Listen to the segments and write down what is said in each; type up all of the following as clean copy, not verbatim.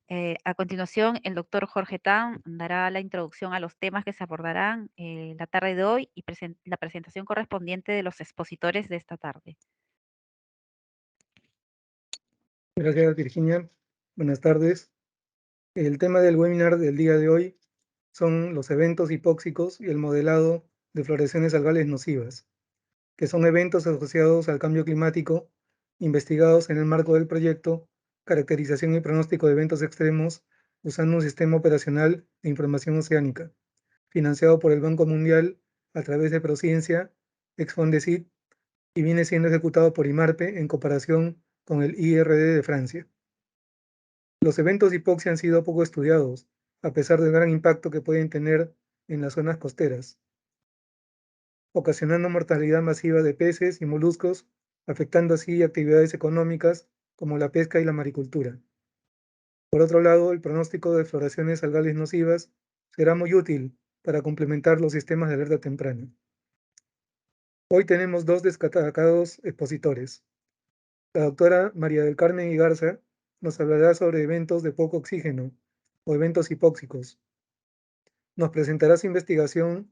A continuación, el doctor Jorge Tan dará la introducción a los temas que se abordarán la tarde de hoy y la presentación correspondiente de los expositores de esta tarde. Gracias, Virginia. Buenas tardes. El tema del webinar del día de hoy son los eventos hipóxicos y el modelado de floraciones algales nocivas, que son eventos asociados al cambio climático, investigados en el marco del proyecto Caracterización y pronóstico de eventos extremos usando un sistema operacional de información oceánica, financiado por el Banco Mundial a través de Prociencia, Exfondesit, y viene siendo ejecutado por IMARPE en cooperación con el IRD de Francia. Los eventos de hipoxia han sido poco estudiados, a pesar del gran impacto que pueden tener en las zonas costeras, ocasionando mortalidad masiva de peces y moluscos, afectando así actividades económicas como la pesca y la maricultura. Por otro lado, el pronóstico de floraciones algales nocivas será muy útil para complementar los sistemas de alerta temprana. Hoy tenemos dos destacados expositores. La doctora María del Carmen Igarza nos hablará sobre eventos de poco oxígeno o eventos hipóxicos. Nos presentará su investigación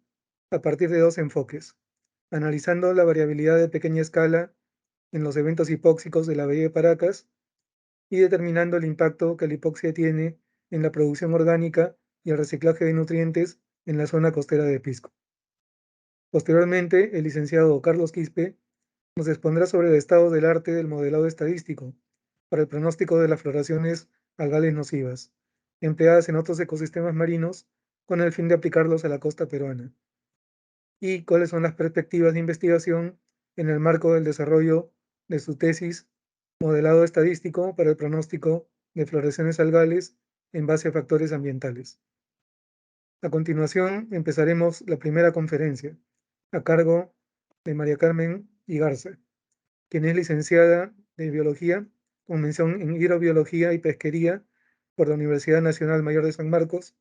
a partir de dos enfoques, analizando la variabilidad de pequeña escala en los eventos hipóxicos de la bahía de Paracas y determinando el impacto que la hipoxia tiene en la producción orgánica y el reciclaje de nutrientes en la zona costera de Pisco. Posteriormente, el licenciado Carlos Quispe nos expondrá sobre el estado del arte del modelado estadístico para el pronóstico de las floraciones algales nocivas, empleadas en otros ecosistemas marinos con el fin de aplicarlos a la costa peruana, y cuáles son las perspectivas de investigación en el marco del desarrollo de su tesis Modelado estadístico para el pronóstico de floraciones algales en base a factores ambientales. A continuación, empezaremos la primera conferencia, a cargo de María Carmen Igarza, quien es licenciada de Biología con mención en Hidrobiología y Pesquería por la Universidad Nacional Mayor de San Marcos,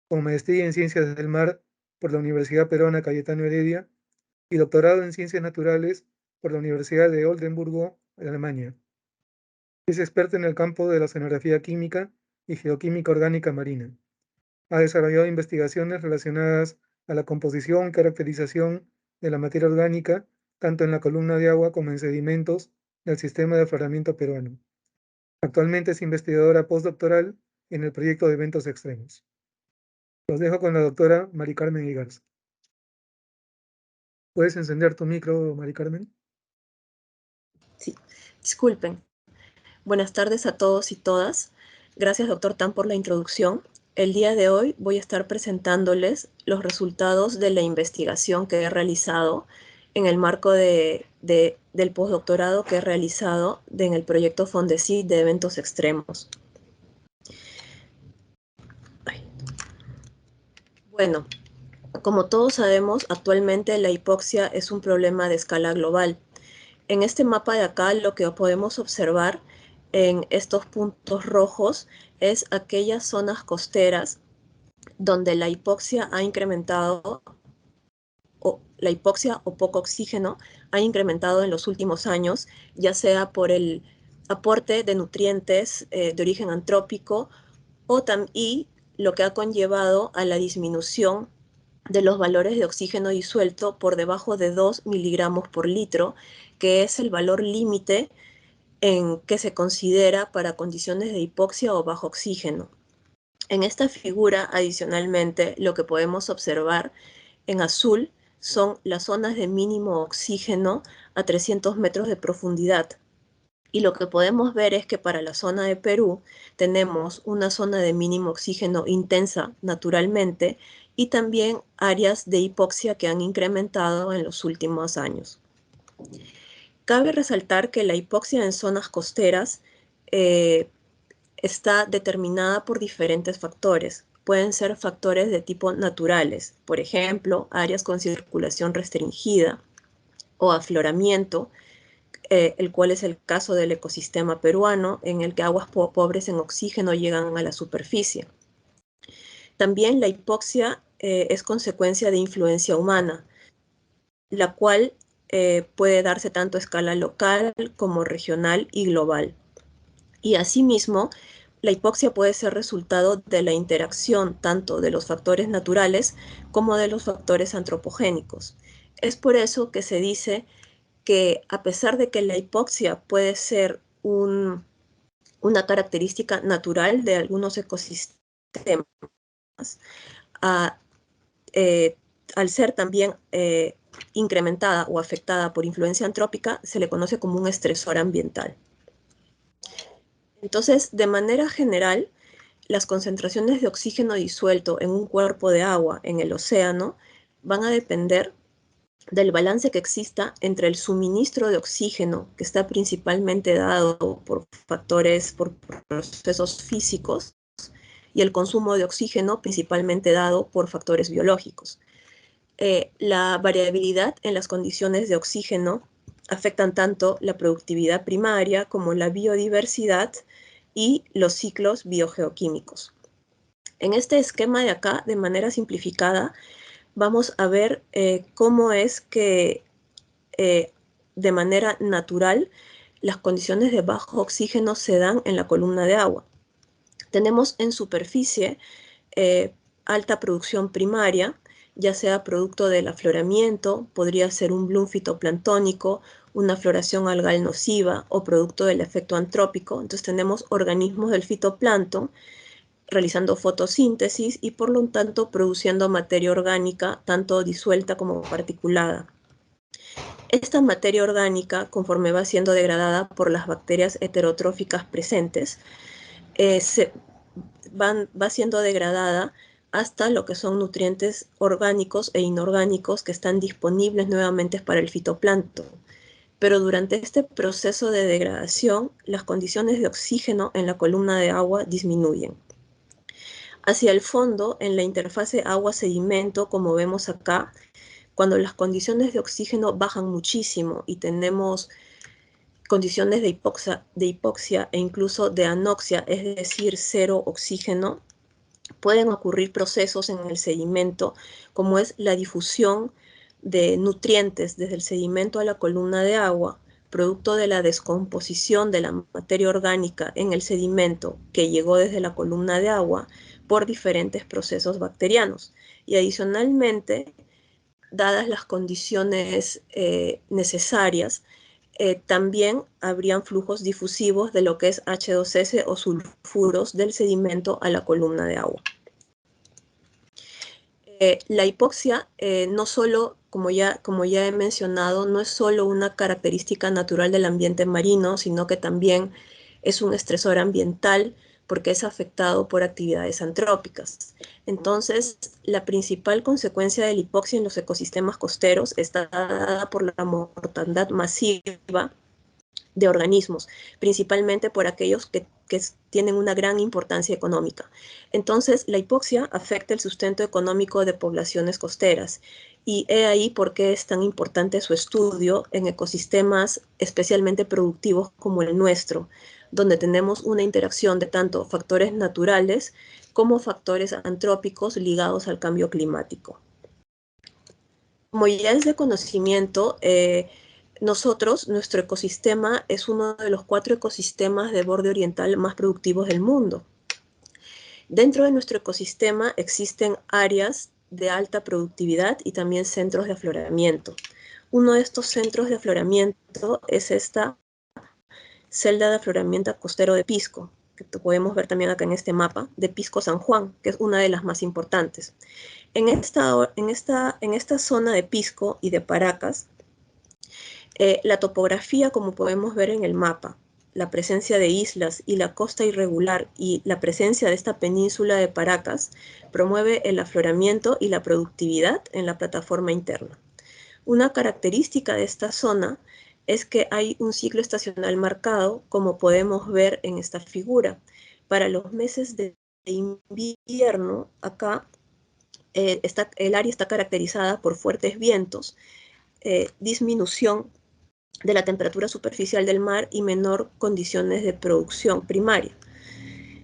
con maestría en Ciencias del Mar por la Universidad Peruana Cayetano Heredia y doctorado en Ciencias Naturales por la Universidad de Oldenburgo, en Alemania. Es experta en el campo de la oceanografía química y geoquímica orgánica marina. Ha desarrollado investigaciones relacionadas a la composición y caracterización de la materia orgánica, tanto en la columna de agua como en sedimentos del sistema de afloramiento peruano. Actualmente es investigadora postdoctoral en el proyecto de eventos extremos. Los dejo con la doctora Mari Carmen Igarza. ¿Puedes encender tu micro, Mari Carmen? Sí, disculpen. Buenas tardes a todos y todas. Gracias, doctor Tan, por la introducción. El día de hoy voy a estar presentándoles los resultados de la investigación que he realizado en el marco del postdoctorado que he realizado en el proyecto Fondesit de eventos extremos. Bueno, como todos sabemos, actualmente la hipoxia es un problema de escala global. En este mapa de acá lo que podemos observar en estos puntos rojos es aquellas zonas costeras donde la hipoxia ha incrementado, o la hipoxia o poco oxígeno ha incrementado en los últimos años, ya sea por el aporte de nutrientes de origen antrópico y lo que ha conllevado a la disminución de los valores de oxígeno disuelto por debajo de 2 miligramos por litro, que es el valor límite en que se considera para condiciones de hipoxia o bajo oxígeno. En esta figura, adicionalmente, lo que podemos observar en azul son las zonas de mínimo oxígeno a 300 metros de profundidad. Y lo que podemos ver es que para la zona de Perú tenemos una zona de mínimo oxígeno intensa naturalmente y también áreas de hipoxia que han incrementado en los últimos años. Cabe resaltar que la hipoxia en zonas costeras está determinada por diferentes factores. Pueden ser factores de tipo naturales, por ejemplo, áreas con circulación restringida o afloramiento, el cual es el caso del ecosistema peruano, en el que aguas pobres en oxígeno llegan a la superficie. También la hipoxia es consecuencia de influencia humana, la cual puede darse tanto a escala local como regional y global. Y asimismo, La hipoxia puede ser resultado de la interacción tanto de los factores naturales como de los factores antropogénicos. Es por eso que se dice que a pesar de que la hipoxia puede ser una característica natural de algunos ecosistemas, a, al ser también incrementada o afectada por influencia antrópica, se le conoce como un estresor ambiental. Entonces, de manera general, las concentraciones de oxígeno disuelto en un cuerpo de agua en el océano van a depender del balance que exista entre el suministro de oxígeno, que está principalmente dado por factores, por procesos físicos, y el consumo de oxígeno, principalmente dado por factores biológicos. La variabilidad en las condiciones de oxígeno afectan tanto la productividad primaria como la biodiversidad y los ciclos biogeoquímicos. En este esquema de acá, de manera simplificada, vamos a ver cómo es que de manera natural las condiciones de bajo oxígeno se dan en la columna de agua. Tenemos en superficie alta producción primaria, ya sea producto del afloramiento, podría ser un bloom fitoplanctónico, una floración algal nociva o producto del efecto antrópico. Entonces tenemos organismos del fitoplancton realizando fotosíntesis y por lo tanto produciendo materia orgánica tanto disuelta como particulada. Esta materia orgánica, conforme va siendo degradada por las bacterias heterotróficas presentes, va siendo degradada hasta lo que son nutrientes orgánicos e inorgánicos que están disponibles nuevamente para el fitoplancton. Pero durante este proceso de degradación, las condiciones de oxígeno en la columna de agua disminuyen. Hacia el fondo, en la interfase agua-sedimento, como vemos acá, cuando las condiciones de oxígeno bajan muchísimo y tenemos condiciones de hipoxia e incluso de anoxia, es decir, cero oxígeno, pueden ocurrir procesos en el sedimento, como es la difusión de nutrientes desde el sedimento a la columna de agua, producto de la descomposición de la materia orgánica en el sedimento que llegó desde la columna de agua por diferentes procesos bacterianos. Y adicionalmente, dadas las condiciones necesarias, también habrían flujos difusivos de lo que es H2S o sulfuros del sedimento a la columna de agua. La hipoxia no solo, como ya he mencionado, no es solo una característica natural del ambiente marino, sino que también es un estresor ambiental porque es afectado por actividades antrópicas. Entonces, la principal consecuencia de la hipoxia en los ecosistemas costeros está dada por la mortandad masiva de organismos, principalmente por aquellos que tienen una gran importancia económica. Entonces, la hipoxia afecta el sustento económico de poblaciones costeras y he ahí por qué es tan importante su estudio en ecosistemas especialmente productivos como el nuestro, donde tenemos una interacción de tanto factores naturales como factores antrópicos ligados al cambio climático. Como ya es de conocimiento, nuestro ecosistema es uno de los 4 ecosistemas de borde oriental más productivos del mundo. Dentro de nuestro ecosistema existen áreas de alta productividad y también centros de afloramiento. Uno de estos centros de afloramiento es esta celda de afloramiento costero de Pisco, que podemos ver también acá en este mapa, de Pisco San Juan, que es una de las más importantes. En esta zona de Pisco y de Paracas, la topografía, como podemos ver en el mapa, la presencia de islas y la costa irregular y la presencia de esta península de Paracas promueve el afloramiento y la productividad en la plataforma interna. Una característica de esta zona es que hay un ciclo estacional marcado, como podemos ver en esta figura. Para los meses de invierno, acá el área está caracterizada por fuertes vientos, disminución de la temperatura superficial del mar y menor condiciones de producción primaria.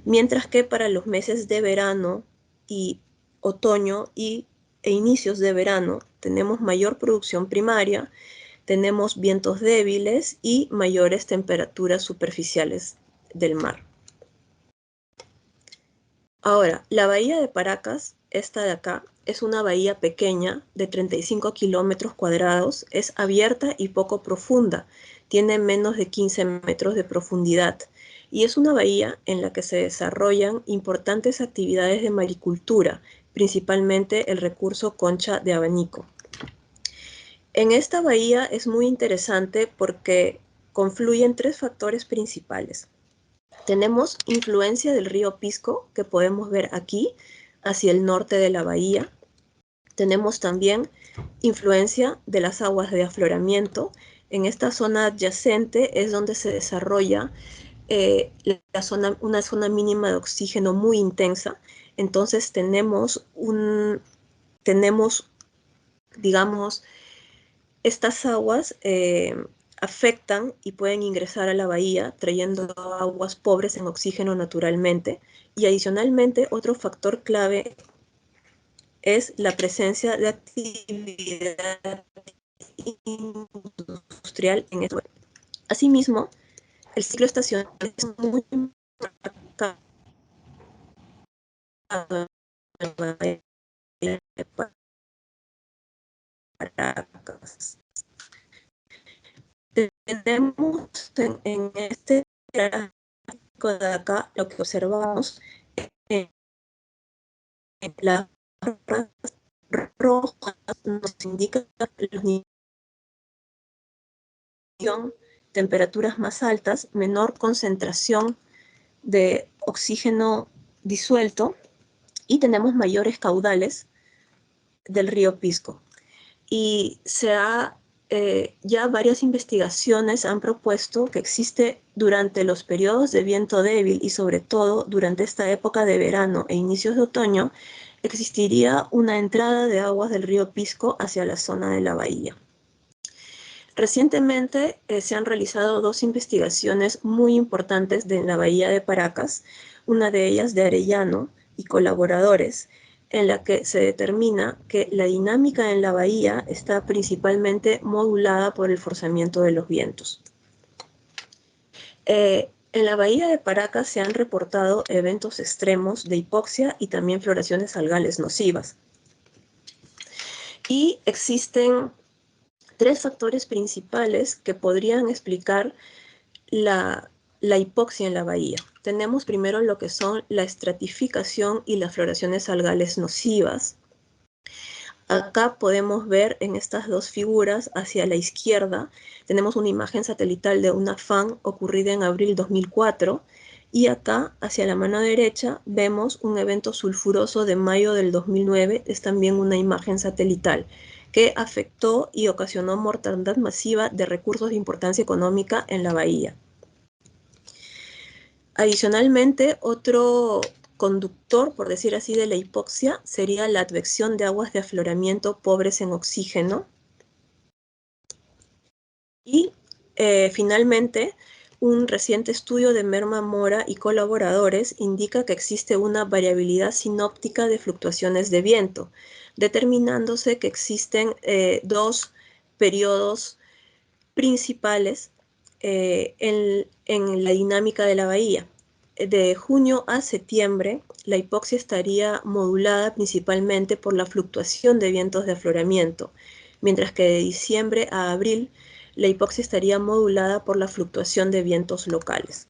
Mientras que para los meses de verano y otoño e inicios de verano tenemos mayor producción primaria, tenemos vientos débiles y mayores temperaturas superficiales del mar. Ahora, la bahía de Paracas, esta de acá, es una bahía pequeña de 35 kilómetros cuadrados, es abierta y poco profunda, tiene menos de 15 metros de profundidad y es una bahía en la que se desarrollan importantes actividades de maricultura, principalmente el recurso concha de abanico. En esta bahía es muy interesante porque confluyen tres factores principales. Tenemos influencia del río Pisco, que podemos ver aquí, hacia el norte de la bahía. Tenemos también influencia de las aguas de afloramiento. En esta zona adyacente es donde se desarrolla una zona mínima de oxígeno muy intensa. Entonces tenemos, digamos, estas aguas afectan y pueden ingresar a la bahía trayendo aguas pobres en oxígeno naturalmente. Y adicionalmente, otro factor clave es la presencia de actividad industrial en esto. Asimismo, el ciclo estacional es muy marcado en la bahía de Paracas. Tenemos en este gráfico de acá lo que observamos en las barras rojas nos indica los niveles de temperaturas más altas, menor concentración de oxígeno disuelto y tenemos mayores caudales del río Pisco. Y ya varias investigaciones han propuesto que existe durante los periodos de viento débil y sobre todo durante esta época de verano e inicios de otoño, existiría una entrada de aguas del río Pisco hacia la zona de la bahía. Recientemente se han realizado dos investigaciones muy importantes en la bahía de Paracas, una de ellas de Arellano y colaboradores, en la que se determina que la dinámica en la bahía está principalmente modulada por el forzamiento de los vientos. En la bahía de Paracas se han reportado eventos extremos de hipoxia y también floraciones algales nocivas. Y existen tres factores principales que podrían explicar la hipoxia en la bahía. Tenemos primero lo que son la estratificación y las floraciones algales nocivas. Acá podemos ver en estas dos figuras, hacia la izquierda, tenemos una imagen satelital de una FAN ocurrida en abril 2004, y acá, hacia la mano derecha, vemos un evento sulfuroso de mayo del 2009, es también una imagen satelital, que afectó y ocasionó mortandad masiva de recursos de importancia económica en la bahía. Adicionalmente, otro conductor, por decir así, de la hipoxia sería la advección de aguas de afloramiento pobres en oxígeno. Y finalmente, un reciente estudio de Merma Mora y colaboradores indica que existe una variabilidad sinóptica de fluctuaciones de viento, determinándose que existen dos periodos principales en la dinámica de la bahía. De junio a septiembre, la hipoxia estaría modulada principalmente por la fluctuación de vientos de afloramiento, mientras que de diciembre a abril, la hipoxia estaría modulada por la fluctuación de vientos locales.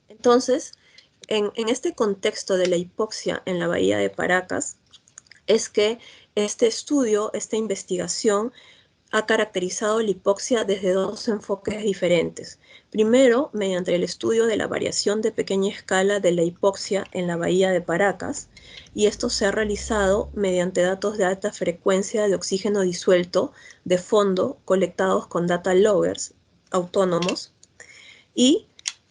Entonces, en este contexto de la hipoxia en la bahía de Paracas, es que este estudio, esta investigación, ha caracterizado la hipoxia desde dos enfoques diferentes. Primero, mediante el estudio de la variación de pequeña escala de la hipoxia en la bahía de Paracas, y esto se ha realizado mediante datos de alta frecuencia de oxígeno disuelto de fondo colectados con data loggers autónomos, y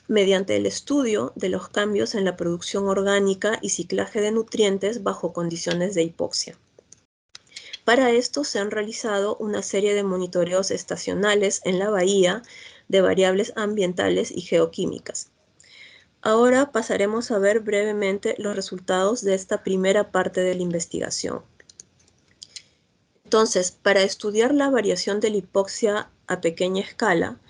mediante el estudio de los cambios en la producción orgánica y ciclaje de nutrientes bajo condiciones de hipoxia. Para esto se han realizado una serie de monitoreos estacionales en la bahía de variables ambientales y geoquímicas. Ahora pasaremos a ver brevemente los resultados de esta primera parte de la investigación. Entonces, para estudiar la variación de la hipoxia a pequeña escala,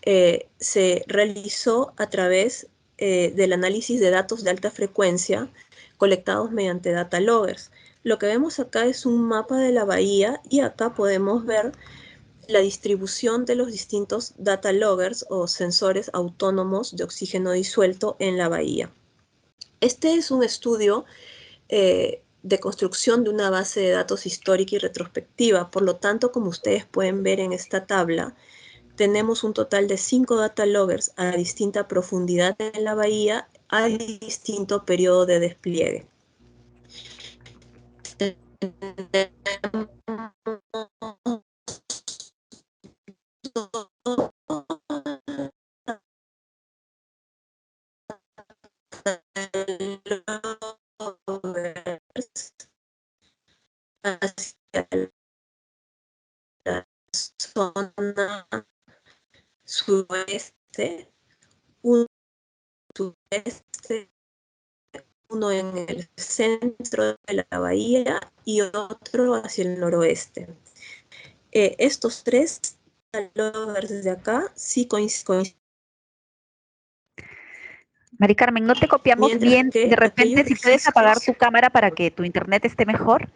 se realizó a través del análisis de datos de alta frecuencia colectados mediante data loggers. Lo que vemos acá es un mapa de la bahía y acá podemos ver la distribución de los distintos data loggers o sensores autónomos de oxígeno disuelto en la bahía. Este es un estudio de construcción de una base de datos histórica y retrospectiva. Por lo tanto, como ustedes pueden ver en esta tabla, tenemos un total de 5 data loggers a distinta profundidad en la bahía a distinto periodo de despliegue. Hacia la zona suroeste, un sureste, uno en el centro de la bahía y otro hacia el noroeste. Estos tres loggers desde acá sí coinciden. Mari Carmen, no te copiamos Mientras bien. De que repente, aquellos si puedes apagar registros. tu cámara para que tu internet esté mejor.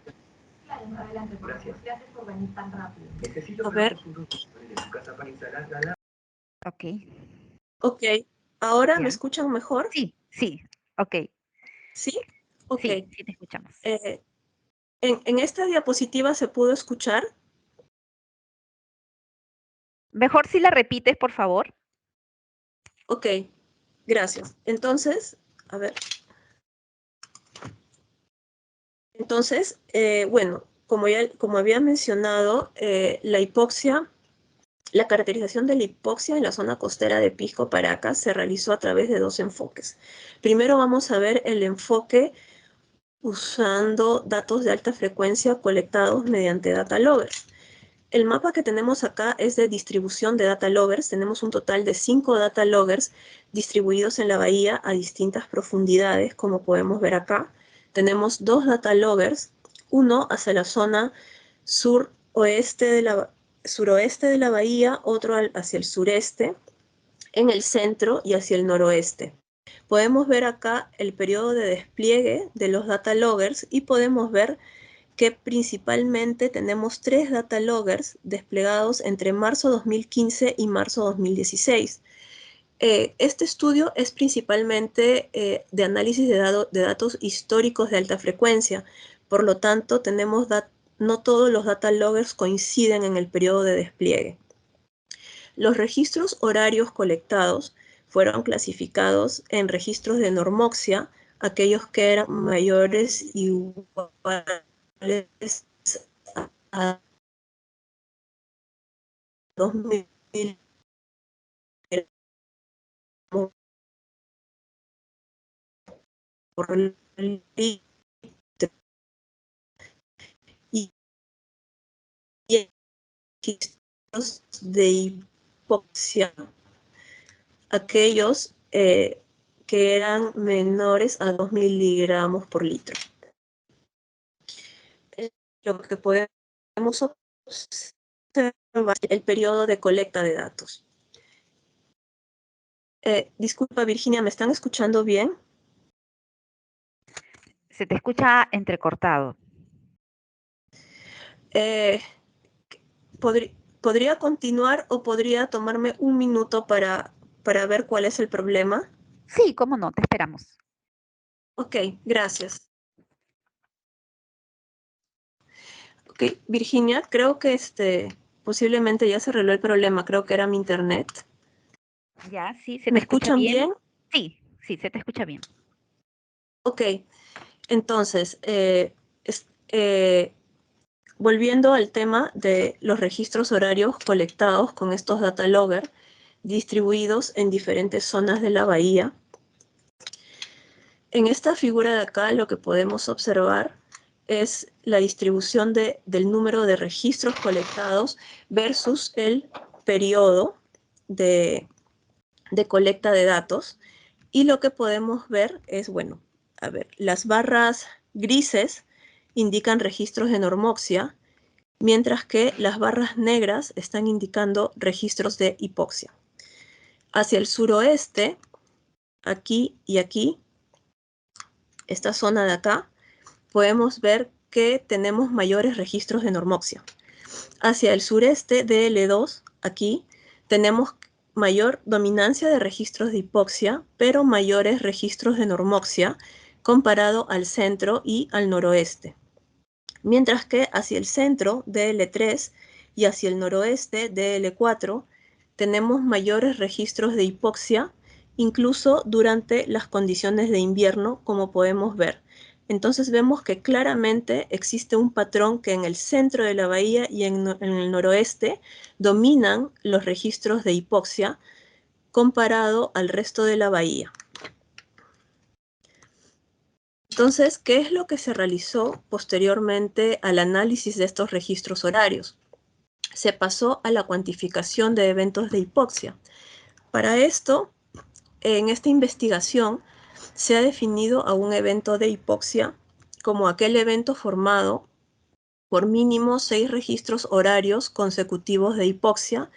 A ver. Ok, Ok. ¿Ahora me ya. escuchan mejor? Sí, sí, ok. ¿Sí? Ok. Sí, sí te escuchamos. En esta diapositiva se pudo escuchar. Mejor si la repites, por favor. Ok. Gracias. Entonces, a ver. Entonces, bueno, como había mencionado, la caracterización de la hipoxia en la zona costera de Pisco Paracas se realizó a través de dos enfoques. Primero vamos a ver el enfoque usando datos de alta frecuencia colectados mediante data loggers. El mapa que tenemos acá es de distribución de data loggers. Tenemos un total de 5 data loggers distribuidos en la bahía a distintas profundidades, como podemos ver acá. Tenemos 2 data loggers, uno hacia la zona suroeste de la bahía, otro hacia el sureste, en el centro y hacia el noroeste. Podemos ver acá el periodo de despliegue de los data loggers y podemos ver que principalmente tenemos 3 data loggers desplegados entre marzo 2015 y marzo 2016. Este estudio es principalmente de análisis de datos históricos de alta frecuencia. Por lo tanto, no todos los data loggers coinciden en el periodo de despliegue. Los registros horarios colectados fueron clasificados en registros de normoxia, aquellos que eran mayores y iguales a 2000 por litro y registros de hipoxia, aquellos que eran menores a 2 miligramos por litro. Lo que podemos observar es el periodo de colecta de datos. Disculpa, Virginia, ¿me están escuchando bien? Se te escucha entrecortado. ¿Podría continuar o podría tomarme un minuto para ver cuál es el problema? Sí, cómo no, te esperamos. Ok, gracias. Ok, Virginia, creo que posiblemente ya se arregló el problema, creo que era mi internet. Ya, sí, ¿se te ¿Me escucha escuchan bien? bien? Sí, sí, se te escucha bien. Ok, entonces, volviendo al tema de los registros horarios colectados con estos data logger distribuidos en diferentes zonas de la bahía. En esta figura de acá lo que podemos observar es la distribución del número de registros colectados versus el periodo de colecta de datos. Y lo que podemos ver es, bueno, a ver, las barras grises indican registros de normoxia, mientras que las barras negras están indicando registros de hipoxia. Hacia el suroeste aquí y aquí, esta zona de acá, podemos ver que tenemos mayores registros de normoxia. Hacia el sureste de L2, aquí, tenemos mayor dominancia de registros de hipoxia, pero mayores registros de normoxia comparado al centro y al noroeste. Mientras que hacia el centro de L3 y hacia el noroeste de L4 tenemos mayores registros de hipoxia, incluso durante las condiciones de invierno, como podemos ver. Entonces vemos que claramente existe un patrón que en el centro de la bahía y en el noroeste dominan los registros de hipoxia comparado al resto de la bahía. Entonces, ¿qué es lo que se realizó posteriormente al análisis de estos registros horarios? Se pasó a la cuantificación de eventos de hipoxia. Para esto, en esta investigación, se ha definido a un evento de hipoxia como aquel evento formado por mínimo 6 registros horarios consecutivos de hipoxia,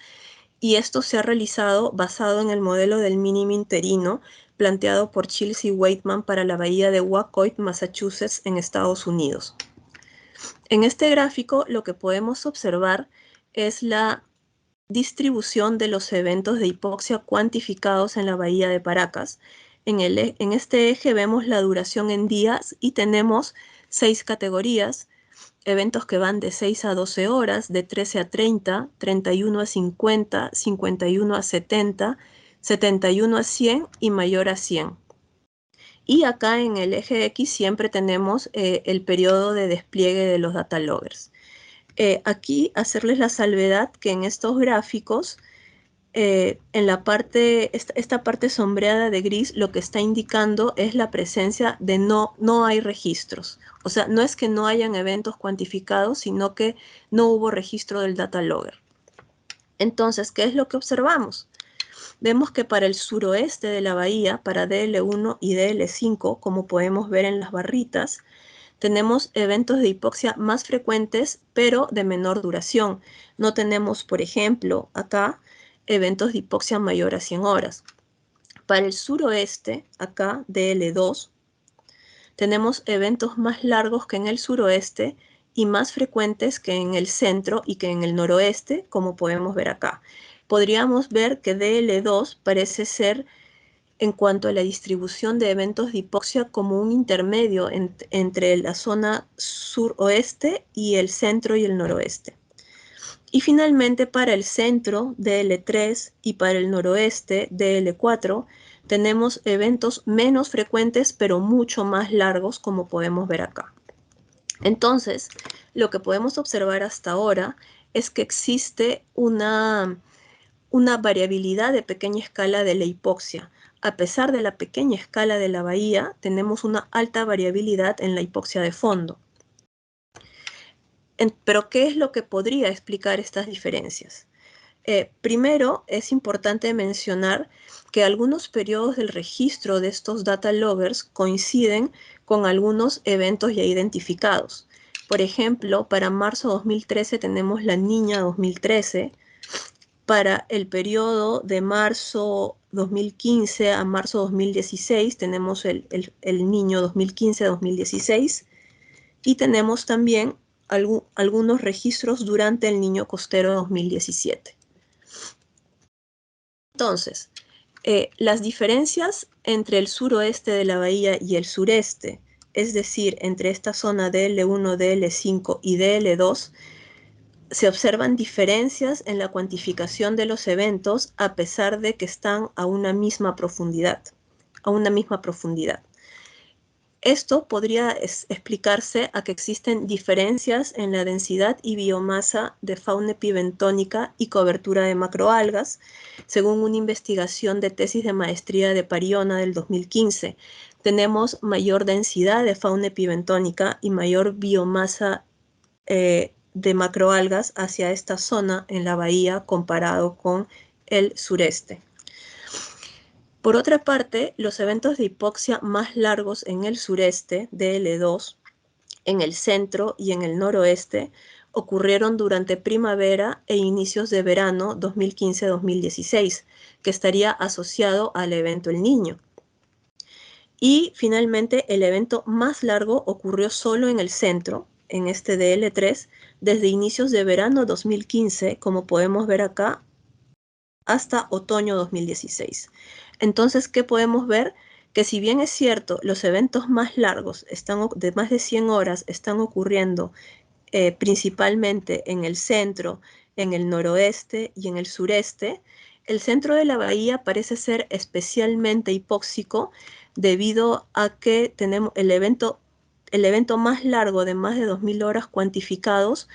y esto se ha realizado basado en el modelo del mínimo interino planteado por Childs y Weightman para la bahía de Wacoit, Massachusetts, en Estados Unidos. En este gráfico lo que podemos observar es la distribución de los eventos de hipoxia cuantificados en la bahía de Paracas. En este eje vemos la duración en días y tenemos 6 categorías: eventos que van de 6 a 12 horas, de 13 a 30, 31 a 50, 51 a 70, 71 a 100 y mayor a 100. Y acá en el eje X siempre tenemos el periodo de despliegue de los data loggers. Aquí hacerles la salvedad que en estos gráficos, en la parte, esta parte sombreada de gris, lo que está indicando es la presencia de no hay registros. O sea, no es que no hayan eventos cuantificados, sino que no hubo registro del data logger. Entonces, ¿qué es lo que observamos? Vemos que para el suroeste de la bahía, para DL1 y DL5, como podemos ver en las barritas, tenemos eventos de hipoxia más frecuentes, pero de menor duración. No tenemos, por ejemplo, acá, eventos de hipoxia mayor a 100 horas. Para el suroeste, acá, DL2, tenemos eventos más largos que en el suroeste y más frecuentes que en el centro y que en el noroeste, como podemos ver acá. Podríamos ver que DL2 parece ser, en cuanto a la distribución de eventos de hipoxia, como un intermedio entre la zona suroeste y el centro y el noroeste. Y finalmente, para el centro DL3 y para el noroeste DL4, tenemos eventos menos frecuentes pero mucho más largos, como podemos ver acá. Entonces, lo que podemos observar hasta ahora es que existe una variabilidad de pequeña escala de la hipoxia. A pesar de la pequeña escala de la bahía, tenemos una alta variabilidad en la hipoxia de fondo. Pero, ¿qué es lo que podría explicar estas diferencias? Primero, es importante mencionar que algunos periodos del registro de estos data loggers coinciden con algunos eventos ya identificados. Por ejemplo, para marzo 2013 tenemos la Niña 2013. Para el periodo de marzo 2015 a marzo 2016 tenemos el Niño 2015-2016, y tenemos también algunos registros durante el Niño Costero 2017. Entonces, las diferencias entre el suroeste de la bahía y el sureste, es decir, entre esta zona DL1, DL5 y DL2, se observan diferencias en la cuantificación de los eventos a pesar de que están a una misma profundidad. Esto podría explicarse a que existen diferencias en la densidad y biomasa de fauna epibentónica y cobertura de macroalgas, según una investigación de tesis de maestría de Pariona del 2015. Tenemos mayor densidad de fauna epibentónica y mayor biomasa de macroalgas hacia esta zona en la bahía comparado con el sureste. Por otra parte, los eventos de hipoxia más largos en el sureste, DL2, en el centro y en el noroeste, ocurrieron durante primavera e inicios de verano 2015-2016, que estaría asociado al evento El Niño. Y finalmente el evento más largo ocurrió solo en el centro, en este DL3, desde inicios de verano 2015, como podemos ver acá, hasta otoño 2016. Entonces, ¿qué podemos ver? Que si bien es cierto, los eventos más largos, de más de 100 horas, están ocurriendo principalmente en el centro, en el noroeste y en el sureste, el centro de la bahía parece ser especialmente hipóxico debido a que tenemos el evento más largo de más de 2000 horas cuantificados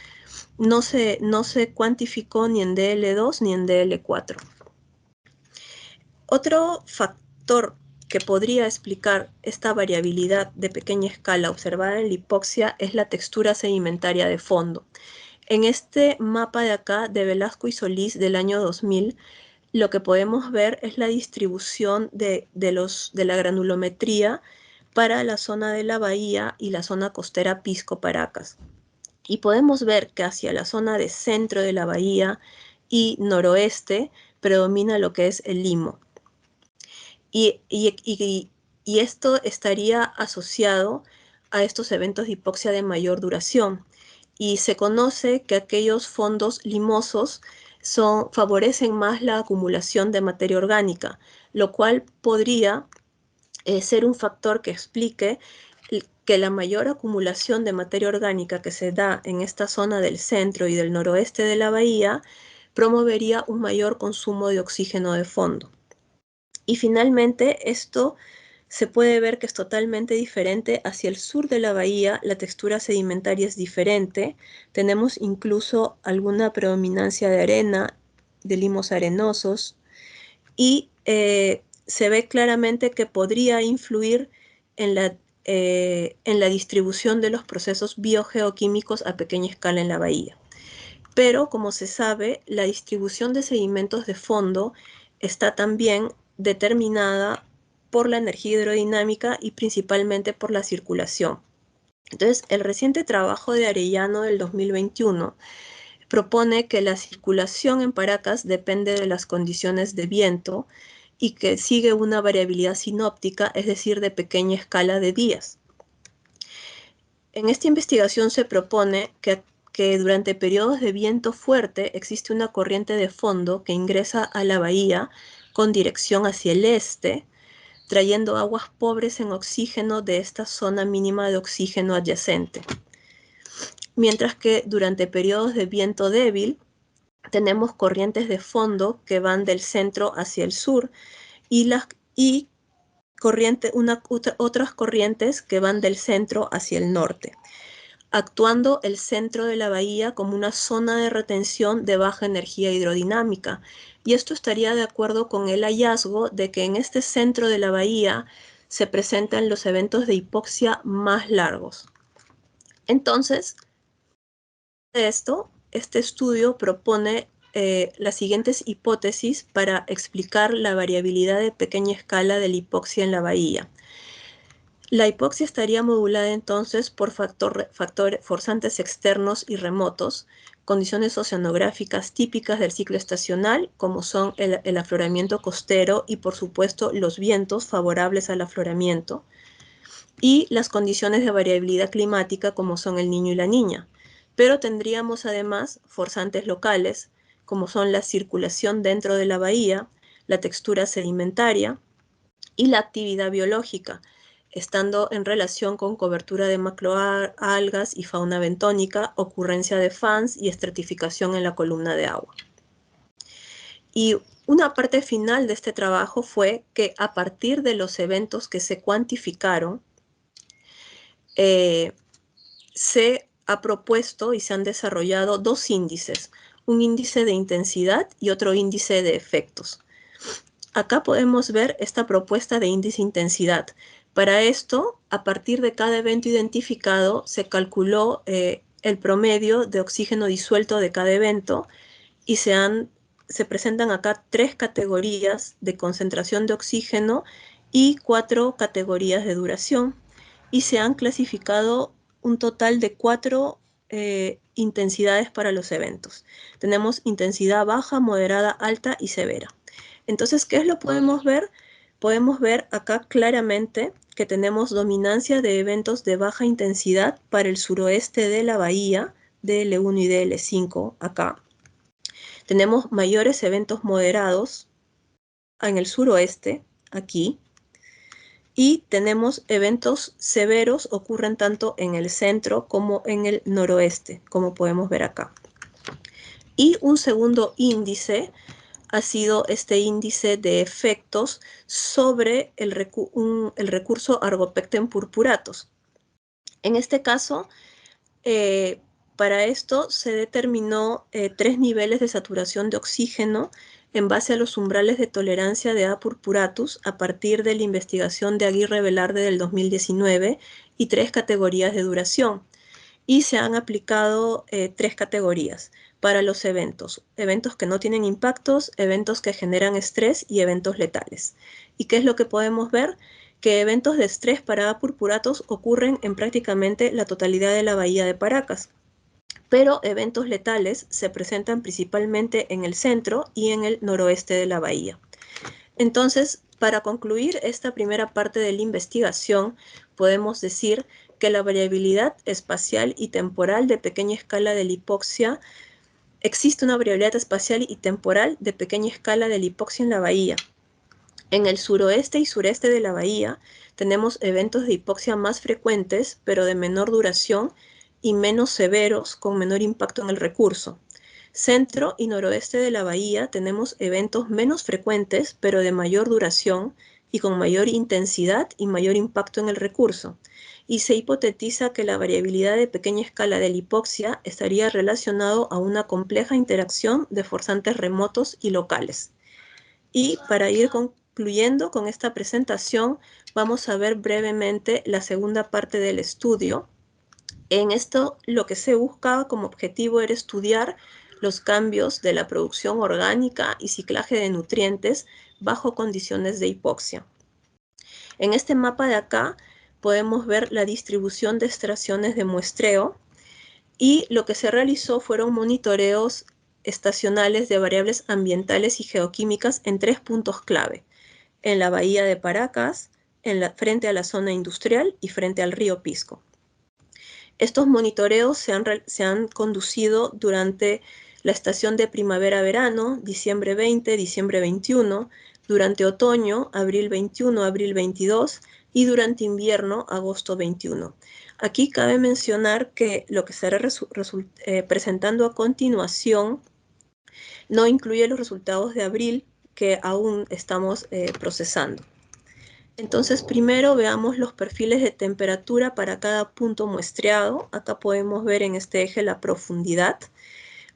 no se cuantificó ni en DL2 ni en DL4. Otro factor que podría explicar esta variabilidad de pequeña escala observada en la hipoxia es la textura sedimentaria de fondo. En este mapa de acá de Velasco y Solís del año 2000, lo que podemos ver es la distribución de la granulometría para la zona de la bahía y la zona costera Pisco-Paracas. Y podemos ver que hacia la zona de centro de la bahía y noroeste predomina lo que es el limo. Y esto estaría asociado a estos eventos de hipoxia de mayor duración. Y se conoce que aquellos fondos limosos favorecen más la acumulación de materia orgánica, lo cual podría ser un factor que explique que la mayor acumulación de materia orgánica que se da en esta zona del centro y del noroeste de la bahía promovería un mayor consumo de oxígeno de fondo. Y finalmente, esto se puede ver que es totalmente diferente. Hacia el sur de la bahía, la textura sedimentaria es diferente. Tenemos incluso alguna predominancia de arena, de limos arenosos, y se ve claramente que podría influir en la distribución de los procesos biogeoquímicos a pequeña escala en la bahía. Pero, como se sabe, la distribución de sedimentos de fondo está también determinada por la energía hidrodinámica y principalmente por la circulación. Entonces, el reciente trabajo de Arellano del 2021 propone que la circulación en Paracas depende de las condiciones de viento y que sigue una variabilidad sinóptica, es decir, de pequeña escala de días. En esta investigación se propone que durante periodos de viento fuerte existe una corriente de fondo que ingresa a la bahía con dirección hacia el este, trayendo aguas pobres en oxígeno de esta zona mínima de oxígeno adyacente. Mientras que durante periodos de viento débil tenemos corrientes de fondo que van del centro hacia el sur y otras corrientes que van del centro hacia el norte, actuando el centro de la bahía como una zona de retención de baja energía hidrodinámica. Y esto estaría de acuerdo con el hallazgo de que en este centro de la bahía se presentan los eventos de hipoxia más largos. Entonces, este estudio propone las siguientes hipótesis para explicar la variabilidad de pequeña escala de la hipoxia en la bahía. La hipoxia estaría modulada entonces por factores forzantes externos y remotos, condiciones oceanográficas típicas del ciclo estacional, como son el afloramiento costero y, por supuesto, los vientos favorables al afloramiento, y las condiciones de variabilidad climática, como son el Niño y la Niña. Pero tendríamos además forzantes locales, como son la circulación dentro de la bahía, la textura sedimentaria y la actividad biológica, estando en relación con cobertura de macroalgas y fauna bentónica, ocurrencia de fans y estratificación en la columna de agua. Y una parte final de este trabajo fue que a partir de los eventos que se cuantificaron, se ha propuesto y se han desarrollado dos índices, un índice de intensidad y otro índice de efectos. Acá podemos ver esta propuesta de índice intensidad. Para esto, a partir de cada evento identificado, se calculó el promedio de oxígeno disuelto de cada evento y se presentan acá 3 categorías de concentración de oxígeno y 4 categorías de duración, y se han clasificado un total de 4 intensidades para los eventos. Tenemos intensidad baja, moderada, alta y severa. Entonces, ¿qué es lo que podemos ver? podemos ver acá claramente que tenemos dominancia de eventos de baja intensidad para el suroeste de la bahía, DL1 y DL5 acá. Tenemos mayores eventos moderados en el suroeste, aquí, y tenemos eventos severos, ocurren tanto en el centro como en el noroeste, como podemos ver acá. Y un segundo índice ha sido este índice de efectos sobre el recurso Argopecten purpuratus. En este caso, para esto se determinó 3 niveles de saturación de oxígeno en base a los umbrales de tolerancia de A. purpuratus a partir de la investigación de Aguirre Velarde del 2019 y 3 categorías de duración. Y se han aplicado 3 categorías para los eventos. Eventos que no tienen impactos, eventos que generan estrés y eventos letales. ¿Y qué es lo que podemos ver? Que eventos de estrés para A. purpuratus ocurren en prácticamente la totalidad de la bahía de Paracas, pero eventos letales se presentan principalmente en el centro y en el noroeste de la bahía. Entonces, para concluir esta primera parte de la investigación, podemos decir que la variabilidad espacial y temporal de pequeña escala de la hipoxia, existe una variabilidad espacial y temporal de pequeña escala de la hipoxia en la bahía. En el suroeste y sureste de la bahía tenemos eventos de hipoxia más frecuentes, pero de menor duración y menos severos, con menor impacto en el recurso. Centro y noroeste de la bahía tenemos eventos menos frecuentes, pero de mayor duración y con mayor intensidad y mayor impacto en el recurso. Y se hipotetiza que la variabilidad de pequeña escala de la hipoxia estaría relacionado a una compleja interacción de forzantes remotos y locales. Y para ir concluyendo con esta presentación, vamos a ver brevemente la segunda parte del estudio. En esto, lo que se buscaba como objetivo era estudiar los cambios de la producción orgánica y ciclaje de nutrientes bajo condiciones de hipoxia. En este mapa de acá podemos ver la distribución de extracciones de muestreo y lo que se realizó fueron monitoreos estacionales de variables ambientales y geoquímicas en 3 puntos clave: en la bahía de Paracas, frente a la zona industrial y frente al río Pisco. Estos monitoreos se han conducido durante la estación de primavera-verano, diciembre 20, diciembre 21, durante otoño, abril 21, abril 22, y durante invierno, agosto 21. Aquí cabe mencionar que lo que estaré presentando a continuación no incluye los resultados de abril, que aún estamos procesando. Entonces, primero veamos los perfiles de temperatura para cada punto muestreado. Acá podemos ver en este eje la profundidad.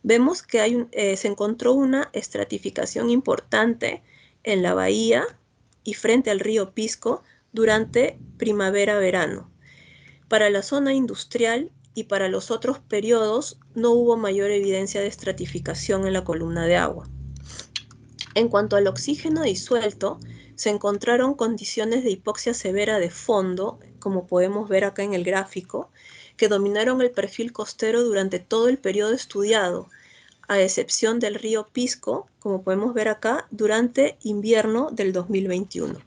Vemos que se encontró una estratificación importante en la bahía y frente al río Pisco durante primavera-verano. Para la zona industrial y para los otros periodos no hubo mayor evidencia de estratificación en la columna de agua. En cuanto al oxígeno disuelto, se encontraron condiciones de hipoxia severa de fondo, como podemos ver acá en el gráfico, que dominaron el perfil costero durante todo el periodo estudiado, a excepción del río Pisco, como podemos ver acá, durante invierno del 2021.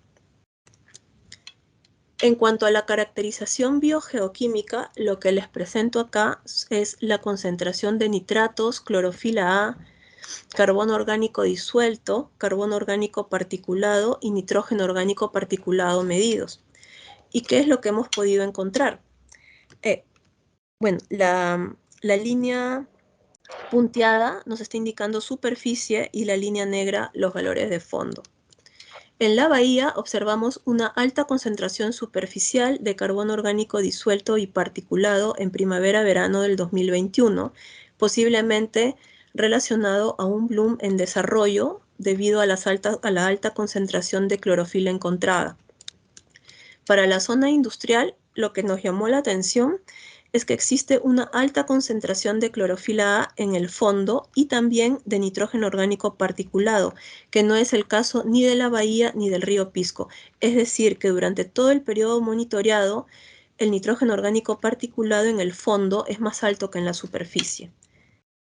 En cuanto a la caracterización biogeoquímica, lo que les presento acá es la concentración de nitratos, clorofila A, carbono orgánico disuelto, carbono orgánico particulado y nitrógeno orgánico particulado medidos. ¿Y qué es lo que hemos podido encontrar? Bueno, la línea punteada nos está indicando superficie y la línea negra los valores de fondo. En la bahía observamos una alta concentración superficial de carbono orgánico disuelto y particulado en primavera-verano del 2021, posiblemente relacionado a un bloom en desarrollo debido a la alta concentración de clorofila encontrada. Para la zona industrial, lo que nos llamó la atención es que existe una alta concentración de clorofila A en el fondo y también de nitrógeno orgánico particulado, que no es el caso ni de la bahía ni del río Pisco. Es decir, que durante todo el periodo monitoreado, el nitrógeno orgánico particulado en el fondo es más alto que en la superficie.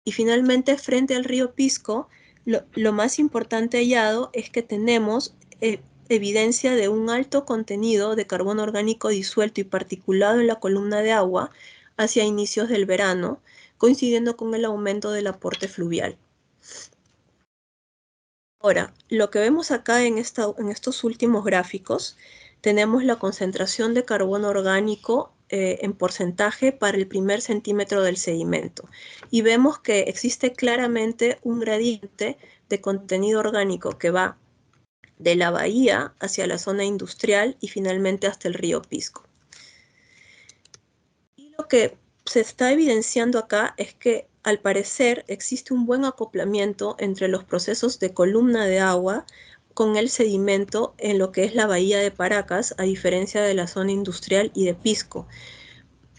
Y finalmente, frente al río Pisco, lo más importante hallado es que tenemos evidencia de un alto contenido de carbono orgánico disuelto y particulado en la columna de agua hacia inicios del verano, coincidiendo con el aumento del aporte fluvial. Ahora, lo que vemos acá en estos últimos gráficos, tenemos la concentración de carbono orgánico en porcentaje para el primer centímetro del sedimento. Y vemos que existe claramente un gradiente de contenido orgánico que va de la bahía hacia la zona industrial y finalmente hasta el río Pisco. Y lo que se está evidenciando acá es que al parecer existe un buen acoplamiento entre los procesos de columna de agua con el sedimento en lo que es la bahía de Paracas, a diferencia de la zona industrial y de Pisco,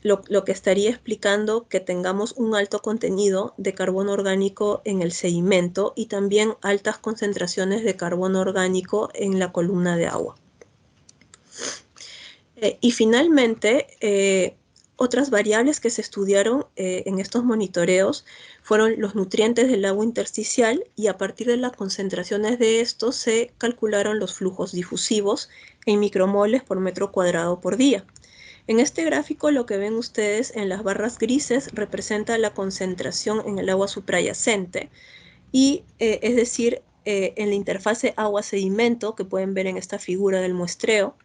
lo que estaría explicando que tengamos un alto contenido de carbono orgánico en el sedimento y también altas concentraciones de carbono orgánico en la columna de agua. Y finalmente, otras variables que se estudiaron en estos monitoreos fueron los nutrientes del agua intersticial, y a partir de las concentraciones de estos se calcularon los flujos difusivos en micromoles por metro cuadrado por día. En este gráfico lo que ven ustedes en las barras grises representa la concentración en el agua suprayacente, y es decir, en la interfase agua-sedimento que pueden ver en esta figura del muestreo,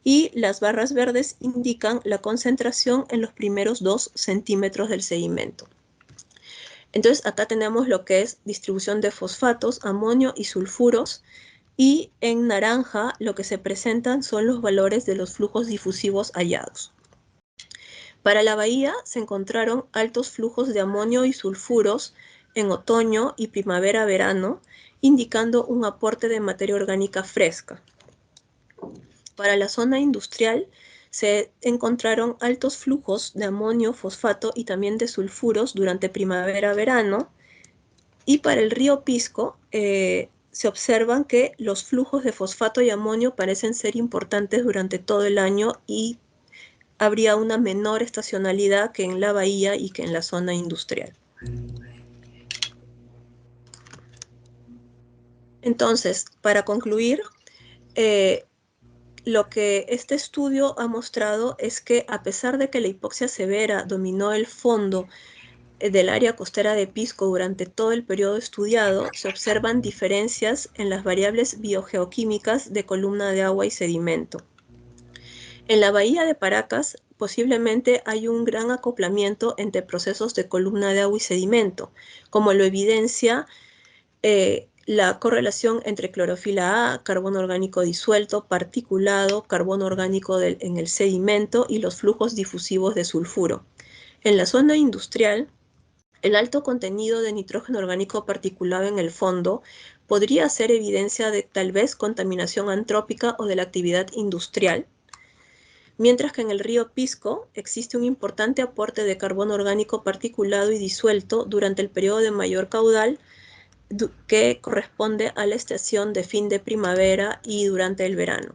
y las barras verdes indican la concentración en los primeros 2 centímetros del sedimento. Entonces acá tenemos lo que es distribución de fosfatos, amonio y sulfuros, y en naranja lo que se presentan son los valores de los flujos difusivos hallados. Para la bahía se encontraron altos flujos de amonio y sulfuros en otoño y primavera-verano, indicando un aporte de materia orgánica fresca. Para la zona industrial se encontraron altos flujos de amonio, fosfato y también de sulfuros durante primavera-verano, y para el río Pisco se observan que los flujos de fosfato y amonio parecen ser importantes durante todo el año y habría una menor estacionalidad que en la bahía y que en la zona industrial. Entonces, para concluir, lo que este estudio ha mostrado es que a pesar de que la hipoxia severa dominó el fondo del área costera de Pisco durante todo el periodo estudiado, se observan diferencias en las variables biogeoquímicas de columna de agua y sedimento. En la bahía de Paracas, posiblemente hay un gran acoplamiento entre procesos de columna de agua y sedimento, como lo evidencia la correlación entre clorofila A, carbono orgánico disuelto, particulado, carbono orgánico en el sedimento y los flujos difusivos de sulfuro. En la zona industrial, el alto contenido de nitrógeno orgánico particulado en el fondo podría ser evidencia de tal vez contaminación antrópica o de la actividad industrial, mientras que en el río Pisco existe un importante aporte de carbono orgánico particulado y disuelto durante el periodo de mayor caudal, que corresponde a la estación de fin de primavera y durante el verano.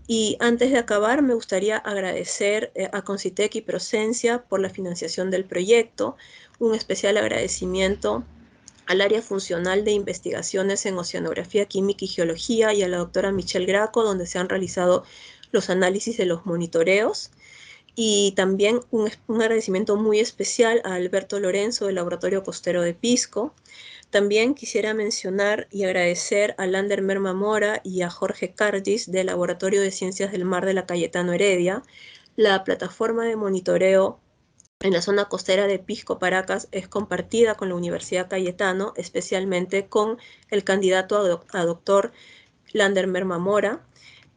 Y antes de acabar, me gustaría agradecer a Concitec y Procencia por la financiación del proyecto, un especial agradecimiento al área funcional de investigaciones en oceanografía química y geología y a la doctora Michelle Graco, donde se han realizado los análisis de los monitoreos. Y también un agradecimiento muy especial a Alberto Lorenzo del Laboratorio Costero de Pisco. También quisiera mencionar y agradecer a Lander Merma Mora y a Jorge Cardis del Laboratorio de Ciencias del Mar de la Cayetano Heredia. La plataforma de monitoreo en la zona costera de Pisco Paracas es compartida con la Universidad Cayetano, especialmente con el candidato a doctor Lander Merma Mora.